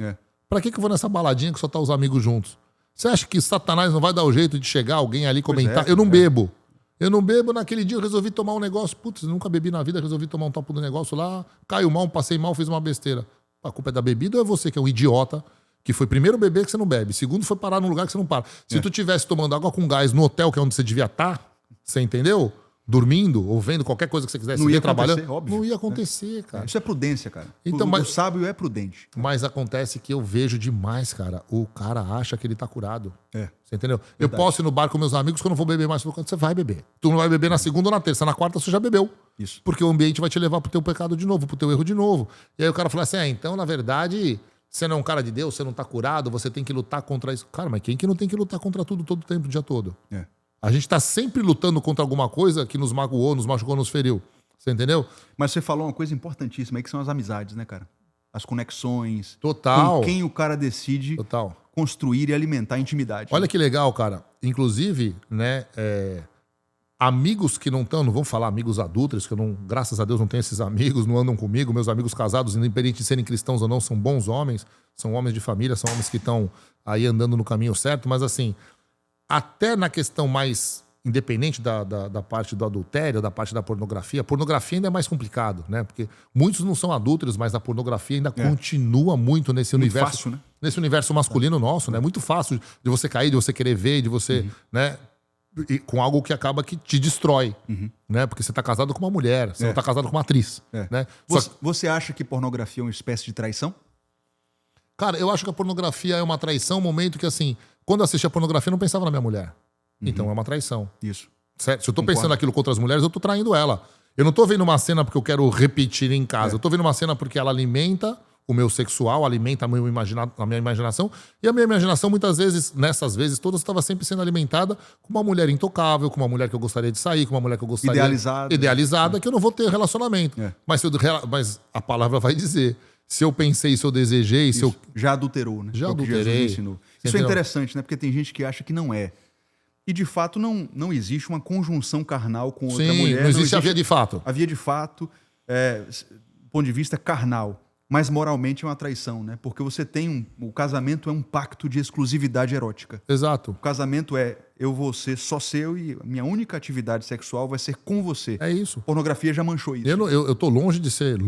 Pra que eu vou nessa baladinha que só tá os amigos juntos? Você acha que Satanás não vai dar o jeito de chegar alguém ali comentar? Eu não bebo. Eu não bebo, naquele dia eu resolvi tomar um negócio. Putz, nunca bebi na vida, resolvi tomar um topo do negócio lá. Caiu mal, passei mal, fiz uma besteira. A culpa é da bebida ou é você que é um idiota? Que foi primeiro beber que você não bebe. Segundo foi parar num lugar que você não para. Se tu tivesse tomando água com gás no hotel, que é onde você devia estar, você entendeu? Dormindo ou vendo qualquer coisa que você quisesse, Não ia trabalhando, acontecer, óbvio. não ia acontecer, cara. Isso é prudência, cara. Então, O sábio é prudente. Mas acontece que eu vejo demais, cara. O cara acha que ele tá curado. É. Você entendeu? Eu posso ir no bar com meus amigos que eu não vou beber mais. Você vai beber. Tu não vai beber na segunda ou na terça. Na quarta você já bebeu. Isso. Porque o ambiente vai te levar pro teu pecado de novo, pro teu erro de novo. E aí o cara fala assim, então, na verdade, você não é um cara de Deus, você não tá curado, você tem que lutar contra isso. Cara, mas quem que não tem que lutar contra tudo todo o tempo, o dia todo? É. A gente tá sempre lutando contra alguma coisa que nos magoou, nos machucou, nos feriu. Você entendeu? Mas você falou uma coisa importantíssima aí, que são as amizades, né, cara? As conexões. Total. Com quem o cara decide Total. construir e alimentar a intimidade. Olha que legal, cara. Inclusive, né, amigos que não estão, não vou falar amigos adultos, que eu não, graças a Deus não tenho esses amigos, não andam comigo, meus amigos casados, independente de serem cristãos ou não, são bons homens, são homens de família, são homens que estão aí andando no caminho certo, mas assim, até na questão mais independente da parte do adultério, da parte da pornografia, a pornografia ainda é mais complicado, né? Porque muitos não são adúlteros, mas a pornografia ainda continua muito nesse Muito universo. fácil, né? Nesse universo masculino nosso, né? É muito fácil de você cair, de você querer ver, de você, né? E com algo que acaba que te destrói, né? Porque você tá casado com uma mulher, você não tá casado com uma atriz, né? Você acha que pornografia é uma espécie de traição? Cara, eu acho que a pornografia é uma traição, um momento que, assim, quando eu assisti a pornografia, eu não pensava na minha mulher. Então é uma traição. Isso. Certo? Se eu tô pensando aquilo com outras mulheres, eu tô traindo ela. Eu não tô vendo uma cena porque eu quero repetir em casa. Eu tô vendo uma cena porque ela alimenta o meu sexual, alimenta a minha imaginação. E a minha imaginação, muitas vezes, nessas vezes todas, estava sempre sendo alimentada com uma mulher intocável, com uma mulher que eu gostaria de sair, com uma mulher que eu gostaria... Idealizada, que eu não vou ter relacionamento. Mas a palavra vai dizer... Se eu pensei, se eu desejei, se eu... Já adulterou, né? Já É o que adulterei. Jesus ensinou. Isso é interessante, né? Porque tem gente que acha que não é. E, de fato, não existe uma conjunção carnal com outra mulher. Não existe a via de fato. A via de fato, do ponto de vista carnal. Mas moralmente é uma traição, né? Porque você tem o casamento é um pacto de exclusividade erótica. Exato. O casamento é eu vou ser só seu e a minha única atividade sexual vai ser com você. É isso. Pornografia já manchou isso. Eu tô longe de ser.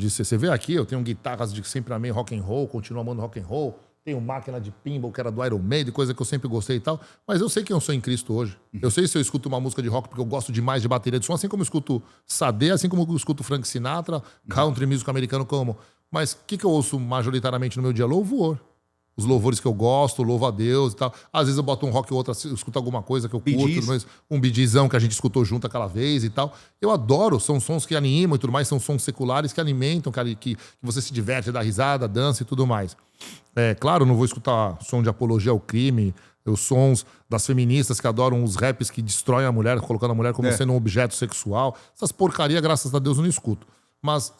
Você vê aqui, eu tenho guitarras de que sempre amei rock and roll, continuo amando rock and roll. Tenho máquina de pinball que era do Iron Maiden, coisa que eu sempre gostei e tal. Mas eu sei quem eu sou em Cristo hoje. Eu sei se eu escuto uma música de rock porque eu gosto demais de bateria de som, assim como eu escuto Sade, assim como eu escuto Frank Sinatra, country music americano como. Mas o que eu ouço majoritariamente no meu dia? Louvor. Os louvores que eu gosto, louvo a Deus e tal. Às vezes eu boto um rock ou outro, eu escuto alguma coisa que eu curto, mas um bidizão que a gente escutou junto aquela vez e tal. Eu adoro, são sons que animam e tudo mais, são sons seculares que alimentam, que você se diverte, dá risada, dança e tudo mais. É claro, não vou escutar som de apologia ao crime, os sons das feministas que adoram os raps que destroem a mulher, colocando a mulher como sendo um objeto sexual. Essas porcaria, graças a Deus, eu não escuto. Mas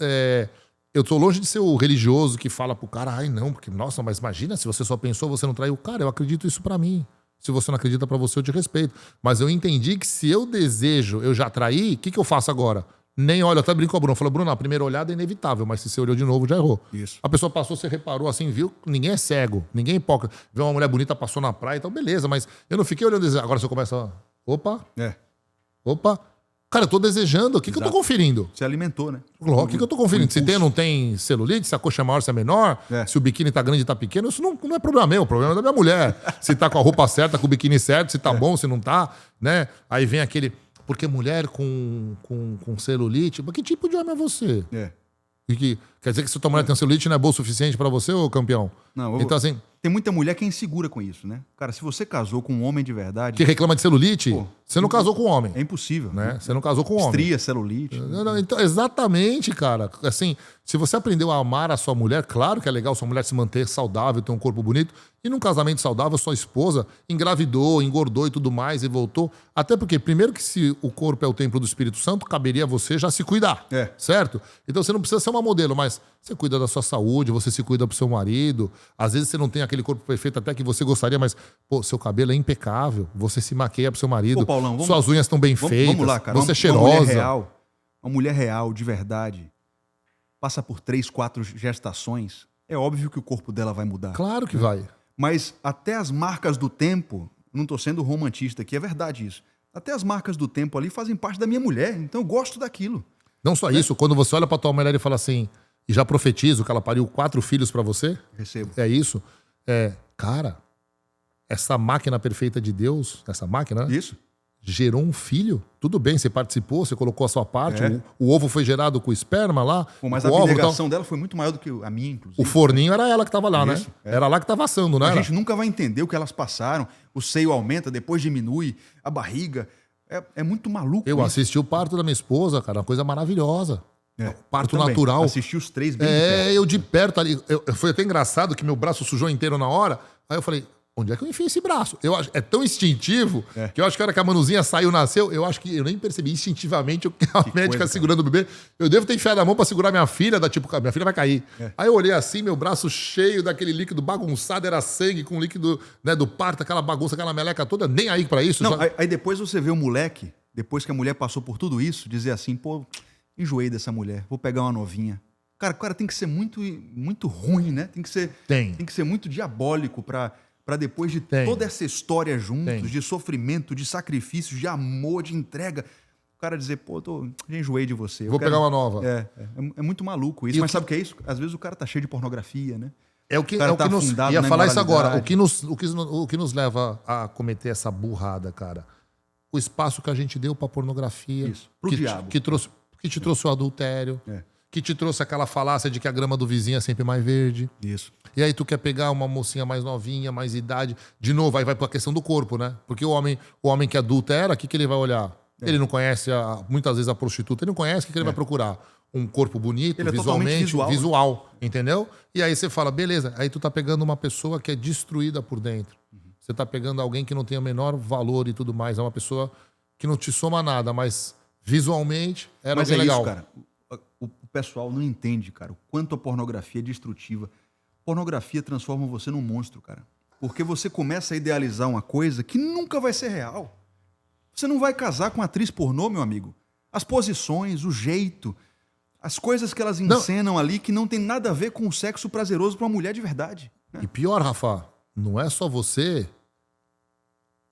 eu tô longe de ser o religioso que fala pro cara, ai não, porque, nossa, mas imagina, se você só pensou, você não traiu. Cara, eu acredito isso pra mim. Se você não acredita pra você, eu te respeito. Mas eu entendi que se eu desejo, eu já traí, o que eu faço agora? Nem olho, até brinco com a Bruna. Falei, Bruna, a primeira olhada é inevitável, mas se você olhou de novo, já errou. Isso. A pessoa passou, você reparou assim, viu? Ninguém é cego, ninguém é hipócrita. Vê uma mulher bonita, passou na praia, então beleza, mas eu não fiquei olhando. Agora se eu começo a... Opa. Cara, eu tô desejando. O que eu tô conferindo? Você alimentou, né? O que eu tô conferindo? Se tem ou não tem celulite, se a coxa é maior, se é menor, se o biquíni tá grande, tá pequeno, isso não é problema meu, o problema é da minha mulher. Se tá com a roupa certa, com o biquíni certo, se tá bom, se não tá, né? Aí vem aquele... Porque mulher com celulite... Mas que tipo de homem é você? Quer dizer que se tua mulher tem celulite não é bom o suficiente pra você, ô campeão? Não, então, assim... Tem muita mulher que é insegura com isso, né? Cara, se você casou com um homem de verdade... Que reclama de celulite, você não casou com um homem. É impossível. Né? Você não casou com um homem. Estria, celulite. Não, então, exatamente, cara. Assim, se você aprendeu a amar a sua mulher, claro que é legal sua mulher se manter saudável, ter um corpo bonito. E num casamento saudável, sua esposa engravidou, engordou e tudo mais e voltou. Até porque, primeiro que se o corpo é o templo do Espírito Santo, caberia a você já se cuidar. Certo? Então você não precisa ser uma modelo, mas você cuida da sua saúde, você se cuida pro seu marido. Às vezes você não tem aquele corpo perfeito até que você gostaria, mas, pô, seu cabelo é impecável. Você se maqueia pro seu marido. Pô, Paulão, suas unhas estão bem feitas. Vamos lá, cara. Você é cheirosa. Uma mulher real, de verdade, passa por 3, 4 gestações. É óbvio que o corpo dela vai mudar. Claro que vai. Mas até as marcas do tempo, não tô sendo romantista aqui, é verdade isso. Até as marcas do tempo ali fazem parte da minha mulher, então eu gosto daquilo. Não só isso, quando você olha pra tua mulher e fala assim, e já profetizo que ela pariu 4 filhos pra você, Recebo. é isso. Cara, essa máquina perfeita de Deus, essa máquina, né, Isso. gerou um filho. Tudo bem, você participou, você colocou a sua parte, É. o ovo foi gerado com esperma lá, Pô, mas com a o óvulo, abnegação dela foi muito maior do que a minha, inclusive. o forninho era ela que tava lá, Isso, né? Era lá que tava assando, né? A gente nunca vai entender o que elas passaram. O seio aumenta, depois diminui, a barriga. É muito maluco Eu isso. assisti o parto da minha esposa, cara, uma coisa maravilhosa. Parto Eu também. natural. Assisti os 3 bem de perto. Eu de perto ali. Foi até engraçado que meu braço sujou inteiro na hora. Aí eu falei, onde é que eu enfio esse braço? Eu acho, é tão instintivo que eu acho que a hora que a manuzinha saiu, nasceu, eu acho que eu nem percebi instintivamente a médica coisa, segurando o bebê. Eu devo ter enfiado a mão pra segurar minha filha, minha filha vai cair. Aí eu olhei assim, meu braço cheio daquele líquido bagunçado, era sangue com líquido, né, do parto, aquela bagunça, aquela meleca toda, nem aí pra isso. Não, já- aí depois você vê o moleque, depois que a mulher passou por tudo isso, dizer assim, pô, enjoei dessa mulher, vou pegar uma novinha. Cara, o cara tem que ser muito, muito ruim, né? Tem que ser muito diabólico pra depois de Tem. toda essa história juntos, Tem. de sofrimento, de sacrifício, de amor, de entrega, o cara dizer, pô, já enjoei de você. Vou pegar uma nova. É muito maluco isso. E o Mas que- sabe o que é isso? Às vezes o cara tá cheio de pornografia, né? É o que, O cara é o que tá nos. afundado Ia na falar isso agora. imoralidade. O que nos leva a cometer essa burrada, cara? O espaço que a gente deu pra pornografia. Isso, pro que diabo. Que te trouxe o adultério. É. Que te trouxe aquela falácia de que a grama do vizinho é sempre mais verde. Isso. E aí tu quer pegar uma mocinha mais novinha, mais idade. De novo, aí vai pra questão do corpo, né? Porque o homem que adultera, o que ele vai olhar? Ele não conhece, muitas vezes, a prostituta. Ele não conhece, o que ele vai procurar? Um corpo bonito, Ele é totalmente visualmente, visual, entendeu? E aí você fala, beleza, aí tu tá pegando uma pessoa que é destruída por dentro. Você tá pegando alguém que não tem o menor valor e tudo mais. É uma pessoa que não te soma nada, mas visualmente era Mas alguém é legal. isso, cara. O pessoal não entende, cara, o quanto a pornografia é destrutiva. Pornografia transforma você num monstro, cara. Porque você começa a idealizar uma coisa que nunca vai ser real. Você não vai casar com atriz pornô, meu amigo. As posições, o jeito, as coisas que elas encenam ali que não tem nada a ver com o sexo prazeroso para uma mulher de verdade. E pior, Rafa, não é só você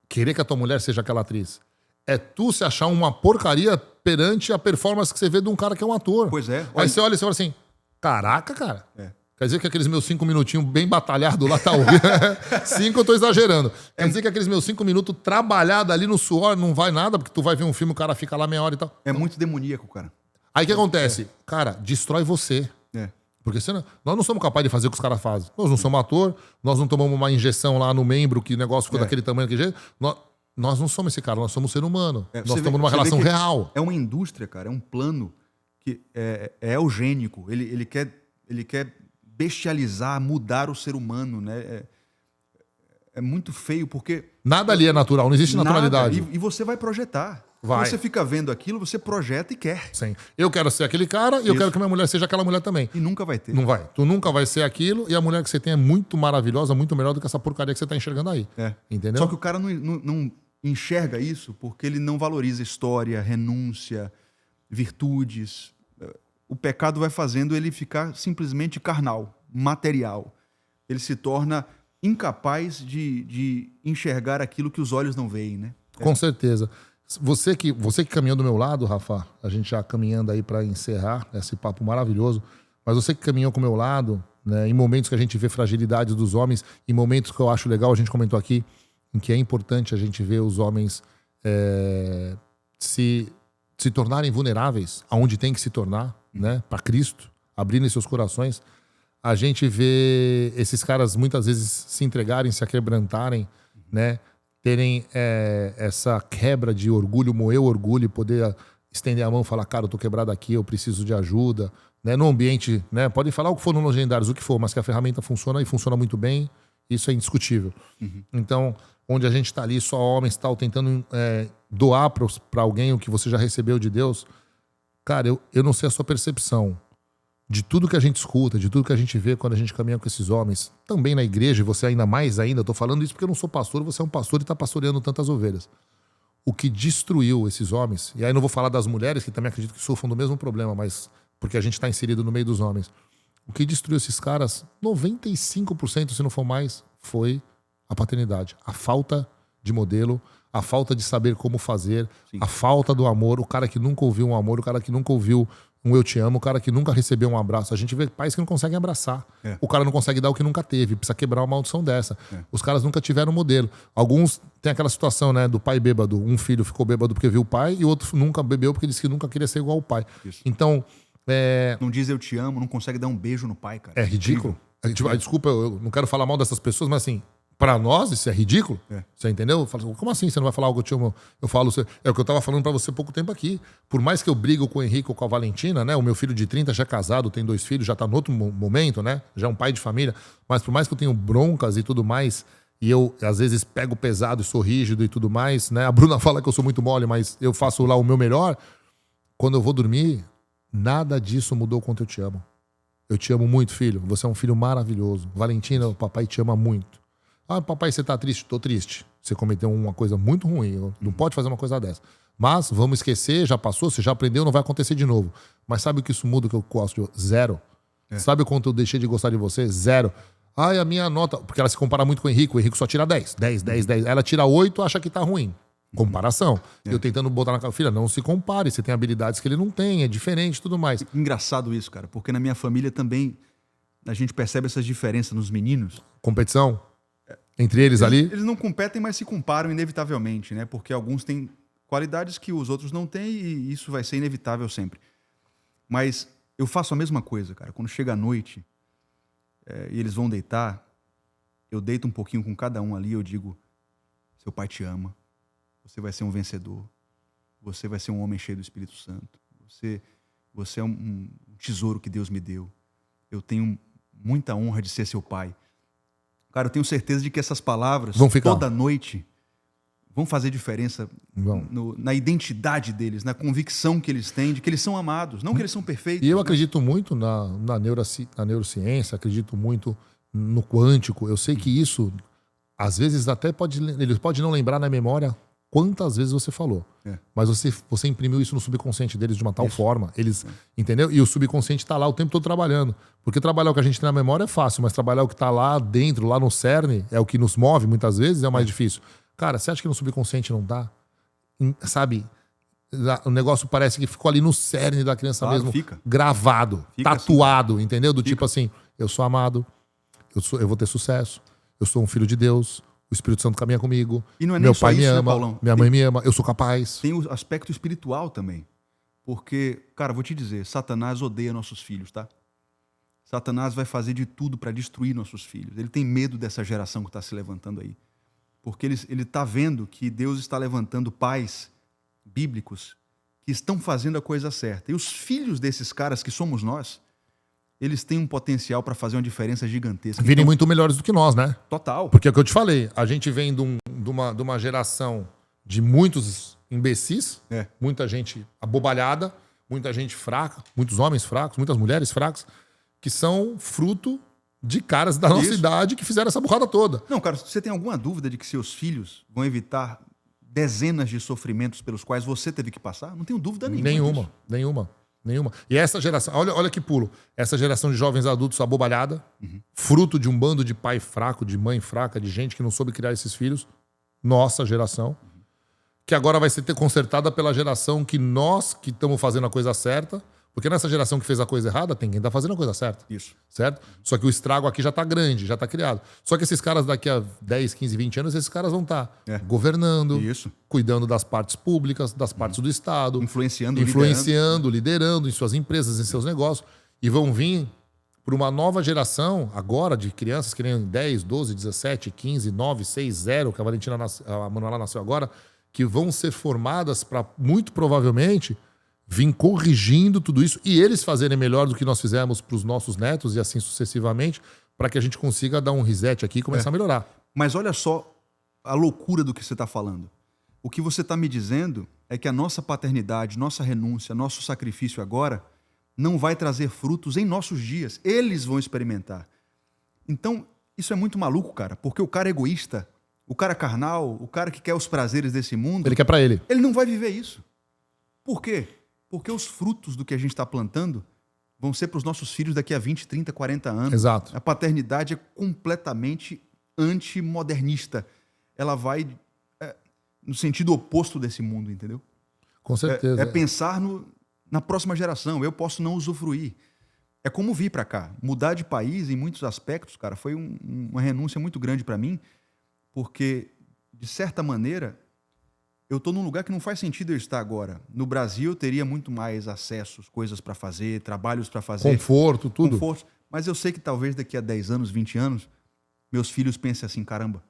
querer que a tua mulher seja aquela atriz. É tu se achar uma porcaria perante a performance que você vê de um cara que é um ator. Pois é. Aí Olha, você olha e você fala assim, caraca, cara. É. Quer dizer que aqueles meus 5 minutinhos bem batalhados lá tá horrível. 5 eu tô exagerando. Quer dizer que aqueles meus 5 minutos trabalhados ali no suor não vai nada, porque tu vai ver um filme, o cara fica lá meia hora e tal. é muito demoníaco, cara. Aí o que acontece? Cara, destrói você. É. Porque nós não somos capazes de fazer o que os caras fazem. Nós não somos ator, nós não tomamos uma injeção lá no membro que o negócio ficou daquele tamanho, daquele jeito. Nós não somos esse cara, nós somos ser humano. É, nós você estamos vê- numa você vê relação que real. É uma indústria, cara, é um plano que é eugênico. Ele quer bestializar, mudar o ser humano, né? É muito feio, porque Nada ali é natural, não existe naturalidade. nada, e você vai projetar. Vai. Você fica vendo aquilo, você projeta e quer. Sim. Eu quero ser aquele cara e eu Isso. quero que minha mulher seja aquela mulher também. E nunca vai ter. Não vai. Tu nunca vai ser aquilo e a mulher que você tem é muito maravilhosa, muito melhor do que essa porcaria que você tá enxergando aí. É. Entendeu? Só que o cara não enxerga isso porque ele não valoriza história, renúncia, virtudes. O pecado vai fazendo ele ficar simplesmente carnal, material. Ele se torna incapaz de enxergar aquilo que os olhos não veem, né? Com certeza. Você que caminhou do meu lado, Rafa, a gente já caminhando aí para encerrar esse papo maravilhoso, mas você que caminhou com o meu lado, né, em momentos que a gente vê fragilidades dos homens, em momentos que eu acho legal, a gente comentou aqui, em que é importante a gente ver os homens se tornarem vulneráveis, aonde tem que se tornar, né, para Cristo, abrirem seus corações. A gente vê esses caras muitas vezes se entregarem, se aquebrantarem, né, terem essa quebra de orgulho, moer o orgulho e poder estender a mão e falar, cara, eu tô quebrado aqui, eu preciso de ajuda, né, no ambiente, né, pode falar o que for no Legendários, o que for, mas que a ferramenta funciona e funciona muito bem, isso é indiscutível. Então, onde a gente tá ali, só homens, tal, tentando doar para alguém o que você já recebeu de Deus, cara, eu não sei a sua percepção de tudo que a gente escuta, de tudo que a gente vê quando a gente caminha com esses homens, também na igreja, e você ainda mais ainda, eu tô falando isso porque eu não sou pastor, você é um pastor e tá pastoreando tantas ovelhas. O que destruiu esses homens, e aí não vou falar das mulheres, que também acredito que sofram do mesmo problema, mas porque a gente tá inserido no meio dos homens. O que destruiu esses caras, 95%, se não for mais, foi a paternidade. A falta de modelo, a falta de saber como fazer, Sim. a falta do amor, o cara que nunca ouviu um amor, o cara que nunca ouviu um eu te amo, o cara que nunca recebeu um abraço. A gente vê pais que não conseguem abraçar. É. O cara não consegue dar o que nunca teve, precisa quebrar uma maldição dessa. Os caras nunca tiveram modelo. Alguns têm aquela situação, né, do pai bêbado. Um filho ficou bêbado porque viu o pai e o outro nunca bebeu porque disse que nunca queria ser igual ao pai. Isso. Então, Não diz eu te amo, não consegue dar um beijo no pai, cara. é ridículo. Desculpa, eu não quero falar mal dessas pessoas, mas assim, pra nós isso é ridículo. Você entendeu? Eu falo, como assim você não vai falar algo que eu te amo? Eu falo, é o que eu tava falando pra você há pouco tempo aqui. Por mais que eu brigo com o Henrique ou com a Valentina, né? O meu filho de 30 já é casado, tem 2 filhos, já tá no outro momento, né? Já é um pai de família. Mas por mais que eu tenha broncas e tudo mais, e eu às vezes pego pesado e sou rígido e tudo mais, né? A Bruna fala que eu sou muito mole, mas eu faço lá o meu melhor. Quando eu vou dormir, nada disso mudou quanto eu te amo. Eu te amo muito, filho. Você é um filho maravilhoso. Valentina, o papai te ama muito. Ah, papai, você tá triste? Tô triste. Você cometeu uma coisa muito ruim. Não pode fazer uma coisa dessa. Mas vamos esquecer, já passou, você já aprendeu, não vai acontecer de novo. Mas sabe o que isso muda que eu gosto de? Zero. Sabe o quanto eu deixei de gostar de você? Zero. Ai, a minha nota... Porque ela se compara muito com o Henrique só tira 10. 10, 10, 10. Ela tira 8, acha que tá ruim. Comparação. Eu tentando botar na cara, filha, não se compare, você tem habilidades que ele não tem, é diferente e tudo mais. Engraçado isso, cara, porque na minha família também a gente percebe essas diferenças nos meninos. Competição entre eles ali. Eles não competem, mas se comparam inevitavelmente, né? Porque alguns têm qualidades que os outros não têm e isso vai ser inevitável sempre. Mas eu faço a mesma coisa, cara. Quando chega a noite e eles vão deitar, eu deito um pouquinho com cada um ali e eu digo, seu pai te ama. Você vai ser um vencedor. Você vai ser um homem cheio do Espírito Santo. Você é um tesouro que Deus me deu. Eu tenho muita honra de ser seu pai. Cara, eu tenho certeza de que essas palavras, toda noite, vão fazer diferença na identidade deles, na convicção que eles têm de que eles são amados, não que eles são perfeitos. E eu acredito muito na neurociência, acredito muito no quântico. Eu sei que isso, às vezes, ele pode não lembrar na memória quantas vezes você falou. Mas você imprimiu isso no subconsciente deles de uma tal forma. Eles, entendeu? E o subconsciente tá lá o tempo todo trabalhando. Porque trabalhar o que a gente tem na memória é fácil, mas trabalhar o que tá lá dentro, lá no cerne, é o que nos move muitas vezes, é o mais difícil. Cara, você acha que no subconsciente não dá? Sabe? O negócio parece que ficou ali no cerne da criança mesmo. Gravado, tatuado, assim, entendeu? Do tipo assim, eu sou amado, eu vou ter sucesso, eu sou um filho de Deus, o Espírito Santo caminha comigo. E não é nem meu só pai isso, me ama, né, Paulão? minha mãe me ama, eu sou capaz. Tem o aspecto espiritual também. Porque, cara, vou te dizer, Satanás odeia nossos filhos, tá? Satanás vai fazer de tudo para destruir nossos filhos. Ele tem medo dessa geração que está se levantando aí. Porque ele está vendo que Deus está levantando pais bíblicos que estão fazendo a coisa certa. E os filhos desses caras que somos nós, eles têm um potencial para fazer uma diferença gigantesca. Virem muito melhores do que nós, né? Total. Porque é o que eu te falei, a gente vem de uma geração de muitos imbecis, muita gente abobalhada, muita gente fraca, muitos homens fracos, muitas mulheres fracas, que são fruto de caras da nossa idade que fizeram essa burrada toda. Não, cara, você tem alguma dúvida de que seus filhos vão evitar dezenas de sofrimentos pelos quais você teve que passar? Não tenho dúvida nenhuma. Nenhuma. E essa geração, olha que pulo. Essa geração de jovens adultos abobalhada, fruto de um bando de pai fraco, de mãe fraca, de gente que não soube criar esses filhos. Nossa geração. Que agora vai ser consertada pela geração que nós que estamos fazendo a coisa certa. Porque nessa geração que fez a coisa errada, tem quem tá fazendo a coisa certa. Isso. Certo? Só que o estrago aqui já tá grande, já tá criado. Só que esses caras daqui a 10, 15, 20 anos, esses caras vão estar governando, cuidando das partes públicas, das partes do Estado. Influenciando, liderando em suas empresas, em seus negócios. E vão vir para uma nova geração, agora, de crianças que nem 10, 12, 17, 15, 9, 6, 0, que a Manuela nasceu agora, que vão ser formadas para, muito provavelmente, vir corrigindo tudo isso e eles fazerem melhor do que nós fizemos para os nossos netos e assim sucessivamente, para que a gente consiga dar um reset aqui e começar a melhorar. Mas olha só a loucura do que você está falando. O que você está me dizendo é que a nossa paternidade, nossa renúncia, nosso sacrifício agora não vai trazer frutos em nossos dias. Eles vão experimentar. Então, isso é muito maluco, cara, porque o cara egoísta, o cara carnal, o cara que quer os prazeres desse mundo... Ele quer para ele. Ele não vai viver isso. Por quê? Porque os frutos do que a gente está plantando vão ser para os nossos filhos daqui a 20, 30, 40 anos. Exato. A paternidade é completamente antimodernista. Ela vai no sentido oposto desse mundo, entendeu? Com certeza. É pensar na próxima geração. Eu posso não usufruir. É como vir para cá. Mudar de país, em muitos aspectos, cara, foi uma renúncia muito grande para mim, porque, de certa maneira, eu estou num lugar que não faz sentido eu estar agora. No Brasil, eu teria muito mais acessos, coisas para fazer, trabalhos para fazer. Conforto, tudo. Conforto. Mas eu sei que talvez daqui a 10 anos, 20 anos, meus filhos pensem assim, caramba,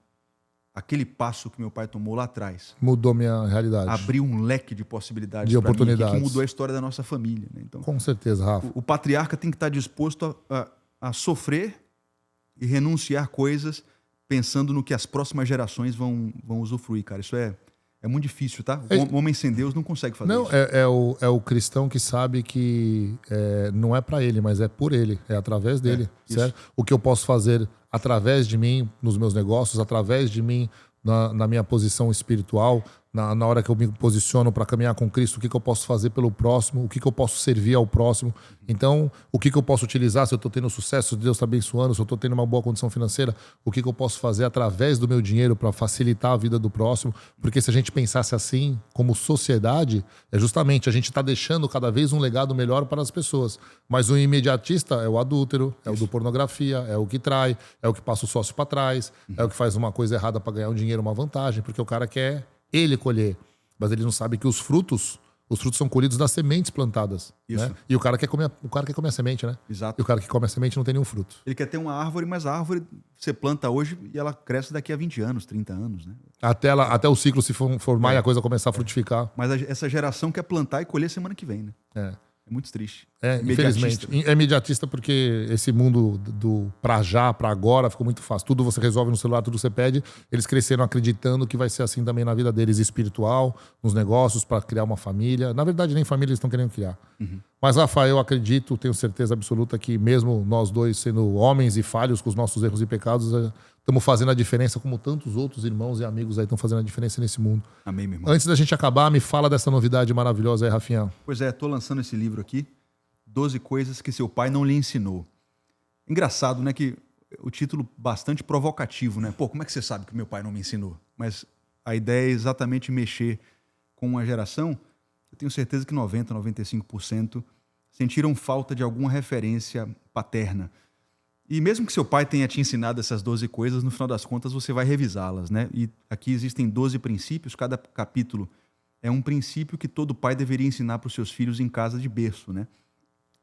aquele passo que meu pai tomou lá atrás Mudou minha realidade. abriu um leque de possibilidades, De pra mim aqui, oportunidades. que mudou a história da nossa família. Né? Então, Com certeza, Rafa. o patriarca tem que estar disposto a sofrer e renunciar coisas pensando no que as próximas gerações vão usufruir, cara. Isso é muito difícil, tá? O homem sem Deus não consegue fazer Não, isso. é o cristão que sabe que não é para ele, mas é por ele, é através dele, certo? O que eu posso fazer através de mim, nos meus negócios, através de mim, na minha posição espiritual, na hora que eu me posiciono para caminhar com Cristo, o que eu posso fazer pelo próximo, o que eu posso servir ao próximo. Então, o que eu posso utilizar se eu estou tendo sucesso, se Deus está abençoando, se eu estou tendo uma boa condição financeira, o que eu posso fazer através do meu dinheiro para facilitar a vida do próximo. Porque se a gente pensasse assim, como sociedade, é justamente a gente está deixando cada vez um legado melhor para as pessoas. Mas o imediatista é o adúltero, é o do pornografia, é o que trai, é o que passa o sócio para trás, é o que faz uma coisa errada para ganhar um dinheiro, uma vantagem, porque o cara quer ele colher, mas ele não sabe que os frutos são colhidos das sementes plantadas. Isso. Né? E o cara quer comer a semente, né? Exato. E o cara que come a semente não tem nenhum fruto. Ele quer ter uma árvore, mas a árvore você planta hoje e ela cresce daqui a 20 anos, 30 anos, né? Até o ciclo se formar e a coisa começar a frutificar. Mas essa geração quer plantar e colher semana que vem, né? É muito triste. Infelizmente. É imediatista porque esse mundo do pra já, pra agora, ficou muito fácil. Tudo você resolve no celular, tudo você pede. Eles cresceram acreditando que vai ser assim também na vida deles, espiritual, nos negócios, para criar uma família. Na verdade, nem família eles estão querendo criar. Mas, Rafa, eu acredito, tenho certeza absoluta que mesmo nós dois sendo homens e falhos com os nossos erros e pecados, estamos fazendo a diferença como tantos outros irmãos e amigos aí estão fazendo a diferença nesse mundo. Amém, meu irmão. Antes da gente acabar, me fala dessa novidade maravilhosa aí, Rafinha. Pois é, tô lançando esse livro aqui, 12 coisas que seu pai não lhe ensinou. Engraçado, né, que o título bastante provocativo, né? Pô, como é que você sabe que meu pai não me ensinou? Mas a ideia é exatamente mexer com uma geração. Eu tenho certeza que 90, 95% sentiram falta de alguma referência paterna. E mesmo que seu pai tenha te ensinado essas 12 coisas, no final das contas você vai revisá-las, né? E aqui existem 12 princípios, cada capítulo é um princípio que todo pai deveria ensinar para os seus filhos em casa de berço, né?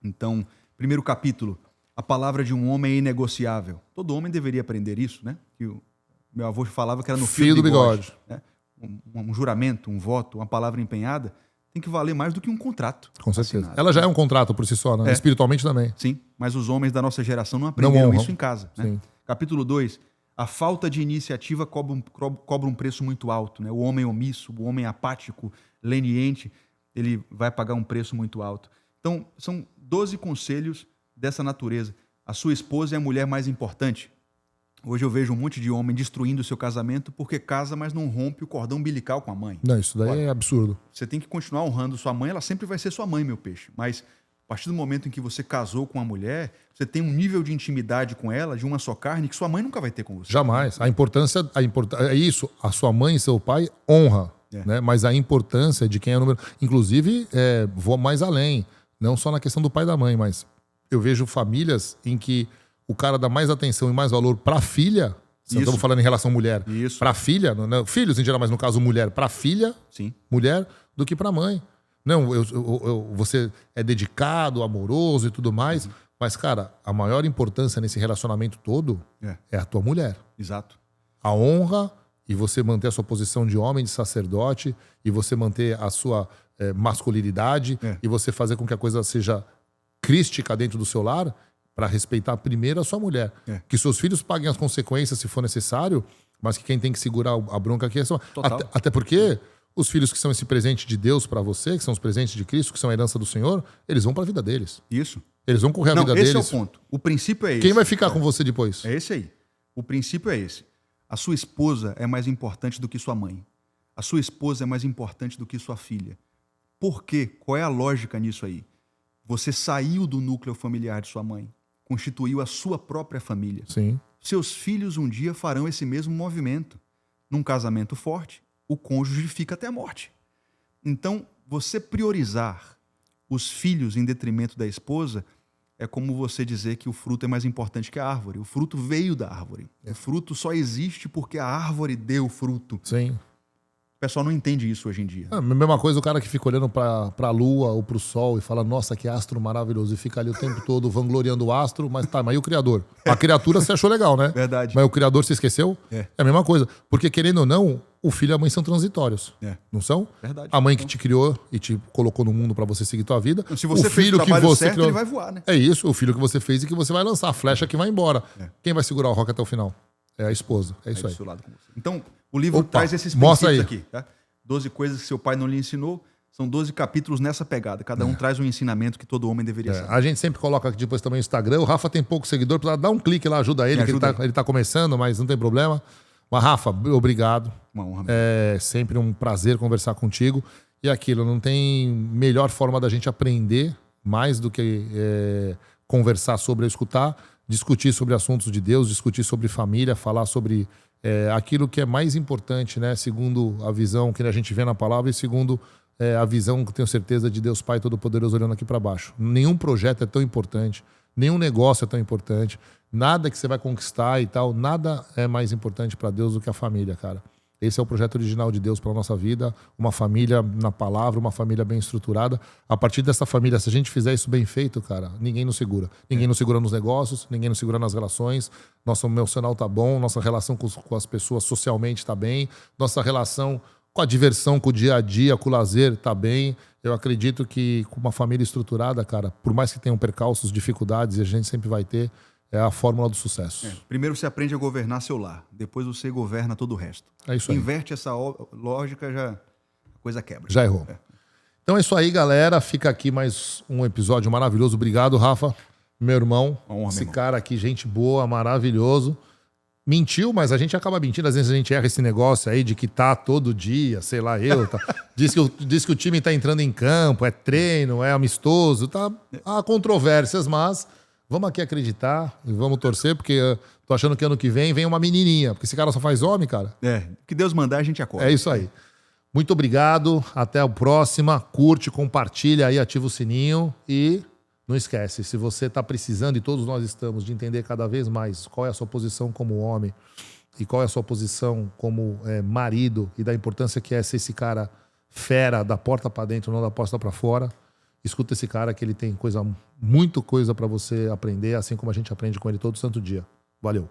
Então, primeiro capítulo, a palavra de um homem é inegociável. Todo homem deveria aprender isso, né? Que o meu avô falava que era no fio do bigode. Né? Um juramento, um voto, uma palavra empenhada tem que valer mais do que um contrato. Com certeza. assinado. Ela já é um contrato por si só, né? Espiritualmente também. Sim, mas os homens da nossa geração não aprenderam honram. isso em casa. Né? Sim. Capítulo 2, a falta de iniciativa cobra um preço muito alto. Né? O homem omisso, o homem apático, leniente, ele vai pagar um preço muito alto. Então, são 12 conselhos dessa natureza. A sua esposa é a mulher mais importante. Hoje eu vejo um monte de homem destruindo o seu casamento porque casa, mas não rompe o cordão umbilical com a mãe. Não, isso daí é absurdo. Você tem que continuar honrando sua mãe, ela sempre vai ser sua mãe, meu peixe. Mas a partir do momento em que você casou com uma mulher, você tem um nível de intimidade com ela, de uma só carne, que sua mãe nunca vai ter com você. Jamais. É isso. A sua mãe e seu pai honra, né? Mas a importância de quem é o número... Inclusive, vou mais além. Não só na questão do pai e da mãe, mas eu vejo famílias em que o cara dá mais atenção e mais valor para a filha. Estamos falando em relação mulher. Para a filha, não, filhos em geral, mas no caso mulher, para a filha, sim, mulher, do que para a mãe. Não, você é dedicado, amoroso e tudo mais, mas, cara, a maior importância nesse relacionamento todo é a tua mulher. Exato. A honra e você manter a sua posição de homem, de sacerdote, e você manter a sua masculinidade, e você fazer com que a coisa seja crística dentro do seu lar, para respeitar primeiro a sua mulher. Que seus filhos paguem as consequências se for necessário, mas que quem tem que segurar a bronca aqui é só... Até porque os filhos que são esse presente de Deus para você, que são os presentes de Cristo, que são a herança do Senhor, eles vão para a vida deles. Isso. Eles vão correr a vida deles. Esse é o ponto. O princípio é esse. Quem vai ficar com você depois? É esse aí. O princípio é esse. A sua esposa é mais importante do que sua mãe. A sua esposa é mais importante do que sua filha. Por quê? Qual é a lógica nisso aí? Você saiu do núcleo familiar de sua mãe, constituiu a sua própria família. Sim. Seus filhos um dia farão esse mesmo movimento. Num casamento forte, o cônjuge fica até a morte. Então, você priorizar os filhos em detrimento da esposa é como você dizer que o fruto é mais importante que a árvore. O fruto veio da árvore. O fruto só existe porque a árvore deu fruto. Sim. O pessoal não entende isso hoje em dia. É a mesma coisa o cara que fica olhando pra lua ou pro sol e fala, nossa, que astro maravilhoso. E fica ali o tempo todo vangloriando o astro, mas tá, mas e o criador? A criatura você achou legal, né? Verdade. Mas o criador você esqueceu? É. É a mesma coisa. Porque querendo ou não, o filho e a mãe são transitórios. É. Não são? Verdade. A mãe que te criou e te colocou no mundo pra você seguir tua vida. Se você o fez filho o trabalho que você certo, criou... ele vai voar, né? É isso, o filho que você fez e que você vai lançar. A flecha que vai embora. É. Quem vai segurar o rock até o final? É a esposa. É isso Aí aí. do seu lado com você. Então, o livro Opa, traz esses mostra princípios aí. aqui. Tá? 12 coisas que seu pai não lhe ensinou. São 12 capítulos nessa pegada. Cada um traz um ensinamento que todo homem deveria saber. A gente sempre coloca aqui depois também o Instagram. O Rafa tem pouco seguidor, precisa dar um clique lá, ajuda ele, Me ajuda ele tá começando, mas não tem problema. Mas, Rafa, obrigado. Uma honra. É sempre um prazer conversar contigo. E aquilo, não tem melhor forma da gente aprender mais do que conversar sobre, escutar, discutir sobre assuntos de Deus, discutir sobre família, falar sobre aquilo que é mais importante, né? Segundo a visão que a gente vê na palavra e segundo a visão que eu tenho certeza de Deus Pai Todo-Poderoso olhando aqui para baixo. Nenhum projeto é tão importante, nenhum negócio é tão importante, nada que você vai conquistar e tal, nada é mais importante para Deus do que a família, cara. Esse é o projeto original de Deus para nossa vida, uma família na palavra, uma família bem estruturada. A partir dessa família, se a gente fizer isso bem feito, cara, ninguém nos segura. Ninguém nos segura nos negócios, ninguém nos segura nas relações. Nosso emocional tá bom, nossa relação com as pessoas socialmente tá bem, nossa relação com a diversão, com o dia a dia, com o lazer tá bem. Eu acredito que com uma família estruturada, cara, por mais que tenham percalços, dificuldades, e a gente sempre vai ter, é a fórmula do sucesso. Primeiro você aprende a governar seu lar, depois você governa todo o resto. É isso aí. Inverte essa lógica, já a coisa quebra. Já errou. Então é isso aí, galera. Fica aqui mais um episódio maravilhoso. Obrigado, Rafa, meu irmão. Uma honra, Esse meu irmão. cara aqui, gente boa, maravilhoso. Mentiu, mas a gente acaba mentindo. Às vezes a gente erra esse negócio aí de que tá todo dia, sei lá, diz que o time tá entrando em campo, é treino, é amistoso. Tá, há controvérsias, mas vamos aqui acreditar e vamos torcer, porque tô achando que ano que vem uma menininha. Porque esse cara só faz homem, cara. O que Deus mandar, a gente acorda. É isso aí. Muito obrigado. Até a próxima. Curte, compartilha aí, ativa o sininho. E não esquece, se você está precisando, e todos nós estamos, de entender cada vez mais qual é a sua posição como homem e qual é a sua posição como marido e da importância que é ser esse cara fera da porta para dentro, não da porta para fora, escuta esse cara que ele tem muita coisa para você aprender, assim como a gente aprende com ele todo santo dia. Valeu.